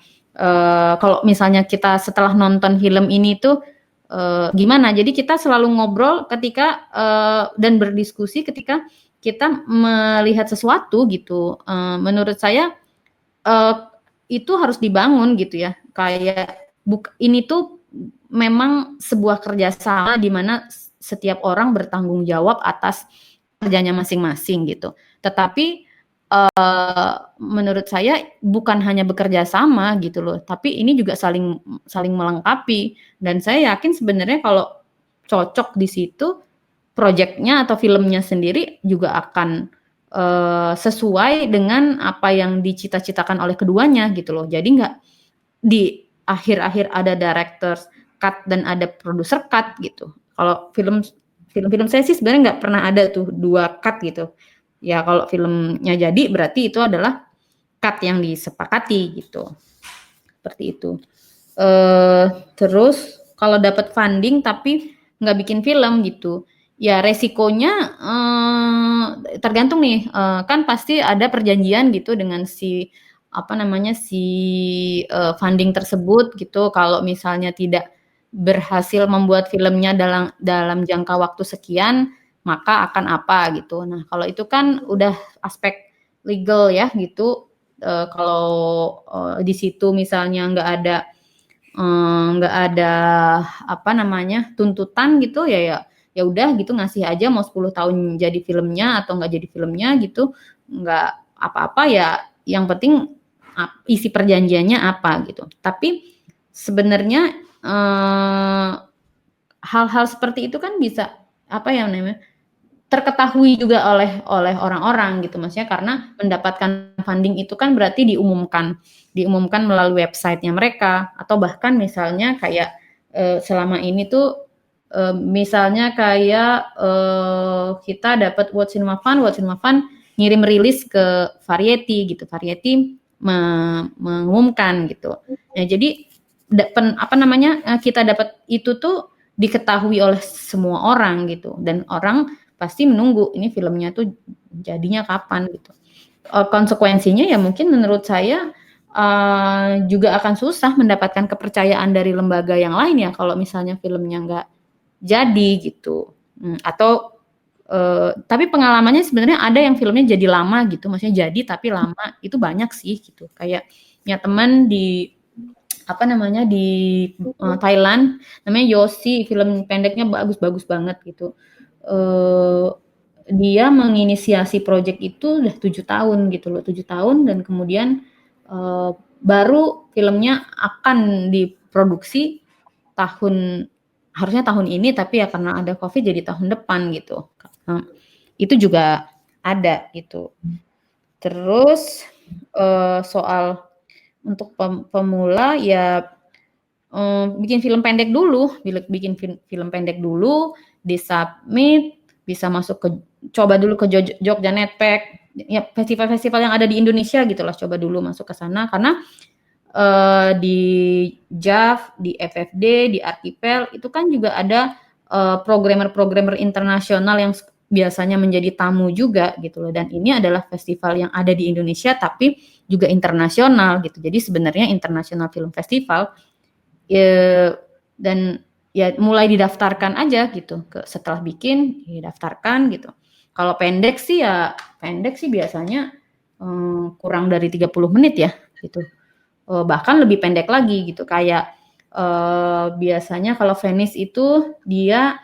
kalau misalnya kita setelah nonton film ini tuh gimana. Jadi kita selalu ngobrol ketika dan berdiskusi ketika kita melihat sesuatu gitu. Menurut saya itu harus dibangun gitu ya. Kayak ini tuh memang sebuah kerjasama di mana setiap orang bertanggung jawab atas kerjanya masing-masing gitu. Tetapi menurut saya bukan hanya bekerja sama gitu loh, tapi ini juga saling melengkapi. Dan saya yakin sebenarnya kalau cocok di situ, proyeknya atau filmnya sendiri juga akan sesuai dengan apa yang dicita-citakan oleh keduanya gitu loh. Jadi nggak di akhir-akhir ada director's cut dan ada producer cut gitu. Kalau film saya sih sebenarnya nggak pernah ada tuh 2 cut gitu. Ya kalau filmnya jadi berarti itu adalah cut yang disepakati gitu. Seperti itu. Terus kalau dapat funding tapi nggak bikin film gitu, ya resikonya tergantung nih, kan pasti ada perjanjian gitu dengan si funding tersebut gitu. Kalau misalnya tidak berhasil membuat filmnya dalam jangka waktu sekian, maka akan apa gitu. Nah kalau itu kan udah aspek legal ya gitu. Kalau di situ misalnya nggak ada tuntutan gitu ya udah gitu, ngasih aja mau 10 tahun jadi filmnya atau nggak jadi filmnya gitu, nggak apa-apa ya, yang penting isi perjanjiannya apa gitu. Tapi sebenarnya hal-hal seperti itu kan bisa terketahui juga oleh orang-orang gitu, maksudnya karena mendapatkan funding itu kan berarti diumumkan melalui websitenya mereka, atau bahkan misalnya kayak selama ini tuh misalnya kayak kita dapat World Cinema Fund ngirim rilis ke Variety gitu, Variety mengumumkan gitu. Nah jadi kita dapat itu tuh diketahui oleh semua orang gitu, dan orang pasti menunggu ini filmnya tuh jadinya kapan gitu. Konsekuensinya ya mungkin menurut saya juga akan susah mendapatkan kepercayaan dari lembaga yang lain ya kalau misalnya filmnya nggak jadi gitu. Tapi pengalamannya sebenarnya ada yang filmnya jadi lama gitu, maksudnya jadi tapi lama, itu banyak sih gitu. Kayak punya teman di Thailand, namanya Yosi, film pendeknya bagus banget gitu. Dia menginisiasi proyek itu udah 7 tahun gitu loh, 7 tahun, dan kemudian baru filmnya akan diproduksi harusnya tahun ini, tapi ya karena ada COVID jadi tahun depan gitu. Itu juga ada gitu. Terus soal untuk pemula ya bikin film pendek dulu, disubmit, bisa coba dulu ke Jogja Netpack, ya festival-festival yang ada di Indonesia gitulah, coba dulu masuk ke sana, karena di JAV, di FFD, di Archipel itu kan juga ada programmer internasional yang biasanya menjadi tamu juga gitu loh, dan ini adalah festival yang ada di Indonesia tapi juga internasional gitu. Jadi sebenarnya International Film Festival dan ya mulai didaftarkan aja gitu, setelah bikin didaftarkan gitu. Kalau pendek sih biasanya kurang dari 30 menit ya gitu. Bahkan lebih pendek lagi gitu, kayak biasanya kalau Venice itu dia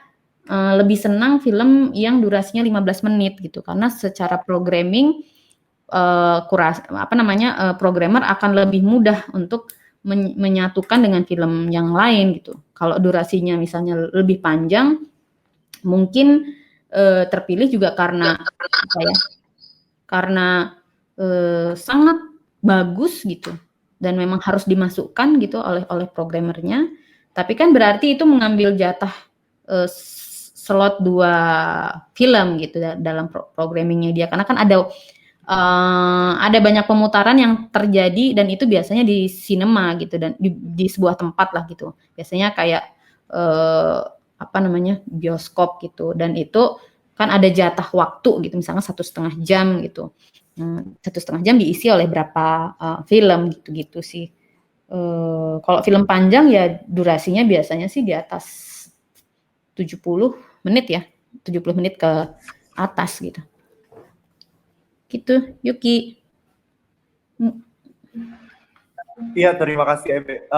lebih senang film yang durasinya 15 menit gitu, karena secara programming programmer akan lebih mudah untuk menyatukan dengan film yang lain gitu. Kalau durasinya misalnya lebih panjang, mungkin terpilih juga karena sangat bagus gitu, dan memang harus dimasukkan gitu oleh programmernya. Tapi kan berarti itu mengambil jatah slot 2 film gitu dalam programmingnya dia, karena kan ada banyak pemutaran yang terjadi, dan itu biasanya di sinema gitu, dan di sebuah tempat lah gitu, biasanya kayak bioskop gitu, dan itu kan ada jatah waktu gitu, misalnya 1,5 jam gitu, 1,5 jam diisi oleh berapa film gitu sih. Kalau film panjang ya durasinya biasanya sih di atas 70 menit ya, 70 menit ke atas gitu. Gitu, Yuki. Iya, terima kasih Ebe.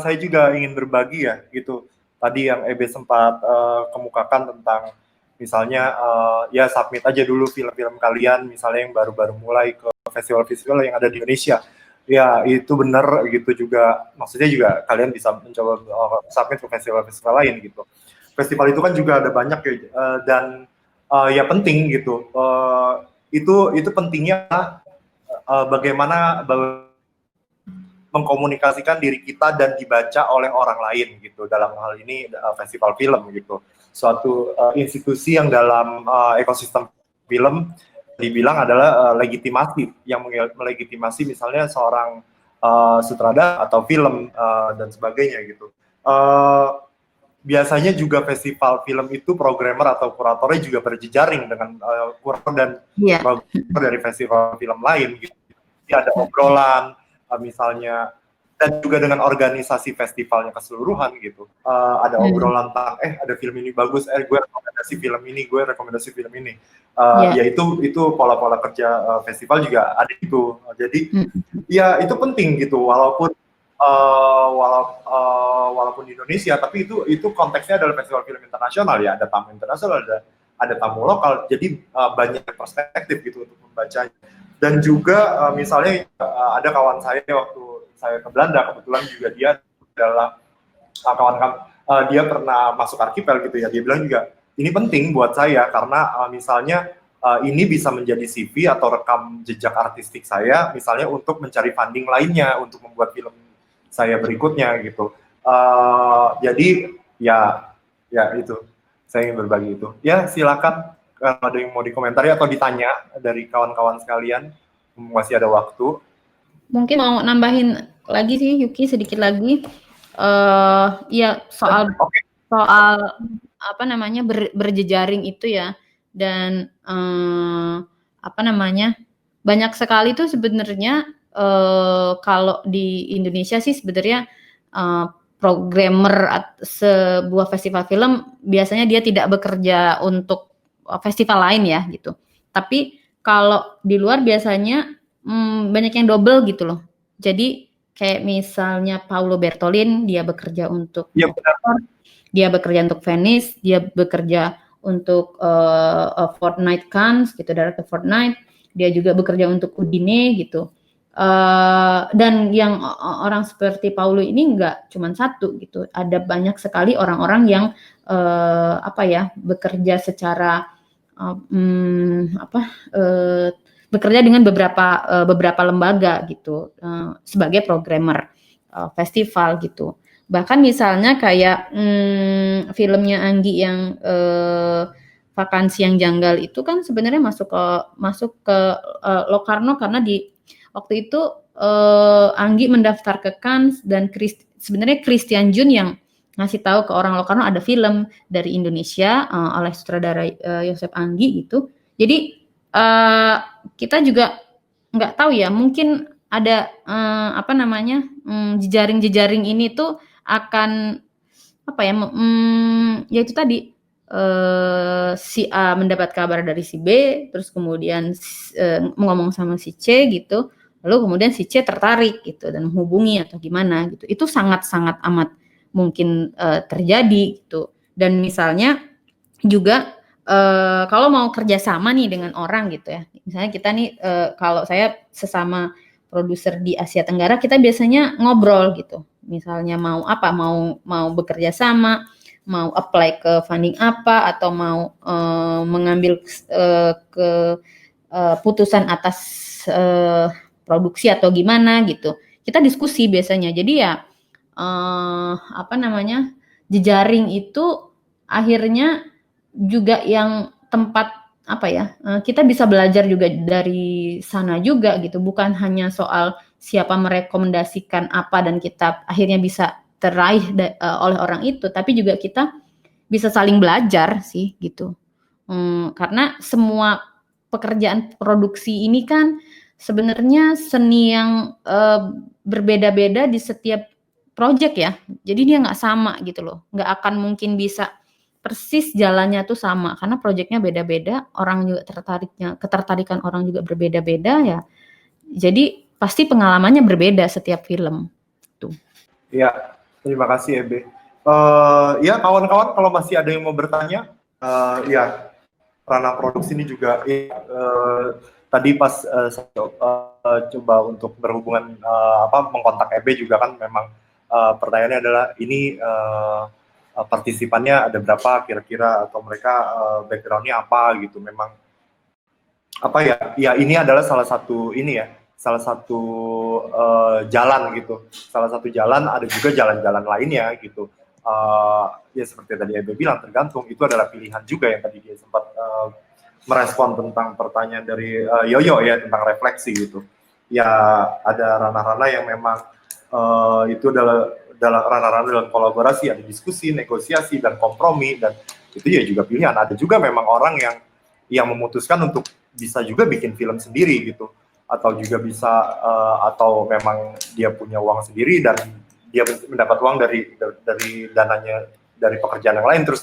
Saya juga ingin berbagi ya gitu. tadi yang EB sempat kemukakan tentang misalnya ya submit aja dulu film-film kalian misalnya yang baru-baru mulai ke festival-festival yang ada di Indonesia. Ya itu benar gitu juga, maksudnya juga kalian bisa mencoba submit ke festival-festival lain gitu. Festival itu kan juga ada banyak ya, dan ya penting gitu. Itu pentingnya bagaimana mengkomunikasikan diri kita dan dibaca oleh orang lain gitu, dalam hal ini festival film gitu, suatu institusi yang dalam ekosistem film dibilang adalah legitimasi, yang melegitimasi misalnya seorang sutradara atau film dan sebagainya gitu. Biasanya juga festival film itu programmer atau kuratornya juga berjejaring dengan kurator dan programmer dari festival film lain gitu. Jadi ada obrolan misalnya, dan juga dengan organisasi festivalnya keseluruhan gitu. Ada obrolan tentang ada film ini bagus, gue rekomendasi film ini, gue rekomendasi film ini. Ya itu pola-pola kerja festival juga ada itu. Jadi ya itu penting gitu, walaupun di Indonesia, tapi itu konteksnya adalah festival film internasional ya, ada tamu internasional, ada tamu lokal, jadi banyak perspektif gitu untuk membacanya. Dan juga misalnya ada kawan saya waktu saya ke Belanda, kebetulan juga dia adalah dia pernah masuk Archipel gitu ya, dia bilang juga ini penting buat saya karena misalnya ini bisa menjadi CV atau rekam jejak artistik saya misalnya untuk mencari funding lainnya untuk membuat film saya berikutnya gitu. Jadi ya itu saya ingin berbagi itu. Ya silakan kalau ada yang mau dikomentari atau ditanya dari kawan-kawan sekalian, masih ada waktu. Mungkin mau nambahin lagi sih Yuki sedikit lagi. Ya soal apa namanya berjejaring itu ya, dan apa namanya banyak sekali tuh sebenarnya kalau di Indonesia sih sebenarnya programmer sebuah festival film biasanya dia tidak bekerja untuk festival lain ya gitu. Tapi kalau di luar biasanya banyak yang double gitu loh. Jadi kayak misalnya Paolo Bertolin, dia bekerja untuk dia bekerja untuk Venice, dia bekerja untuk Fortnite Cannes gitu, director Fortnite. Dia juga bekerja untuk Udine gitu. Dan yang orang seperti Paulo ini nggak cuma satu gitu. Ada banyak sekali orang-orang yang bekerja secara bekerja dengan beberapa lembaga gitu sebagai programmer festival gitu. Bahkan misalnya kayak filmnya Anggi yang Vakansi yang Janggal itu kan sebenarnya masuk ke Locarno karena di waktu itu Anggi mendaftar ke Cannes dan sebenarnya Christian Jun yang ngasih tahu ke orang Locarno ada film dari Indonesia oleh sutradara Yosef Anggi gitu. Jadi kita juga nggak tahu ya, mungkin ada jejaring-jejaring ini tuh akan ya itu tadi si A mendapat kabar dari si B, terus kemudian ngomong sama si C gitu, lalu kemudian si C tertarik gitu dan menghubungi atau gimana gitu. Itu sangat-sangat amat mungkin terjadi gitu. Dan misalnya juga kalau mau kerjasama nih dengan orang gitu ya, misalnya kita nih kalau saya sesama produser di Asia Tenggara, kita biasanya ngobrol gitu. Misalnya mau bekerja sama, mau apply ke funding apa, atau mau mengambil keputusan atas produksi atau gimana gitu. Kita diskusi biasanya. Jadi ya jejaring itu akhirnya juga yang tempat kita bisa belajar juga dari sana juga gitu, bukan hanya soal siapa merekomendasikan apa dan kita akhirnya bisa teraih oleh orang itu, tapi juga kita bisa saling belajar sih gitu. Karena semua pekerjaan produksi ini kan sebenarnya seni yang berbeda-beda di setiap project ya, jadi dia nggak sama gitu loh, nggak akan mungkin bisa persis jalannya tuh sama karena proyeknya beda-beda, orang juga ketertarikan orang juga berbeda-beda ya. Jadi pasti pengalamannya berbeda setiap film tuh. Iya, terima kasih Ebe. Ya kawan-kawan kalau masih ada yang mau bertanya, ya ranah produksi ini juga tadi pas saya coba untuk berhubungan mengkontak EB juga kan memang pertanyaannya adalah ini partisipannya ada berapa kira-kira atau mereka backgroundnya apa gitu. Memang apa ya ini adalah salah satu jalan gitu, salah satu jalan, ada juga jalan-jalan lainnya gitu. Ya seperti tadi Ebe bilang, tergantung, itu adalah pilihan juga yang tadi dia sempat merespon tentang pertanyaan dari Yoyo ya, tentang refleksi gitu. Ya ada ranah-ranah yang memang itu adalah ranah-ranah dalam kolaborasi, ada diskusi, negosiasi, dan kompromi, dan itu ya juga pilihan. Ada juga memang orang yang memutuskan untuk bisa juga bikin film sendiri gitu, atau juga bisa atau memang dia punya uang sendiri dan dia mendapat uang dari dananya dari pekerjaan yang lain terus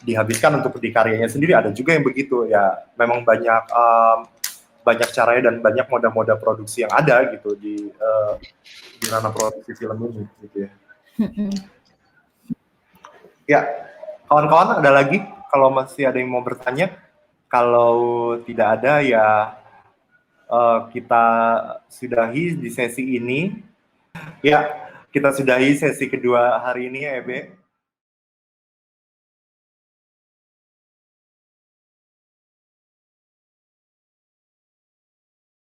dihabiskan untuk di karyanya sendiri. Ada juga yang begitu ya. Memang banyak caranya dan banyak moda-moda produksi yang ada gitu di ranah produksi film ini gitu ya. Ya, kawan-kawan ada lagi kalau masih ada yang mau bertanya? Kalau tidak ada ya kita sudahi di sesi ini. Ya, kita sudahi sesi kedua hari ini ya, Ebe.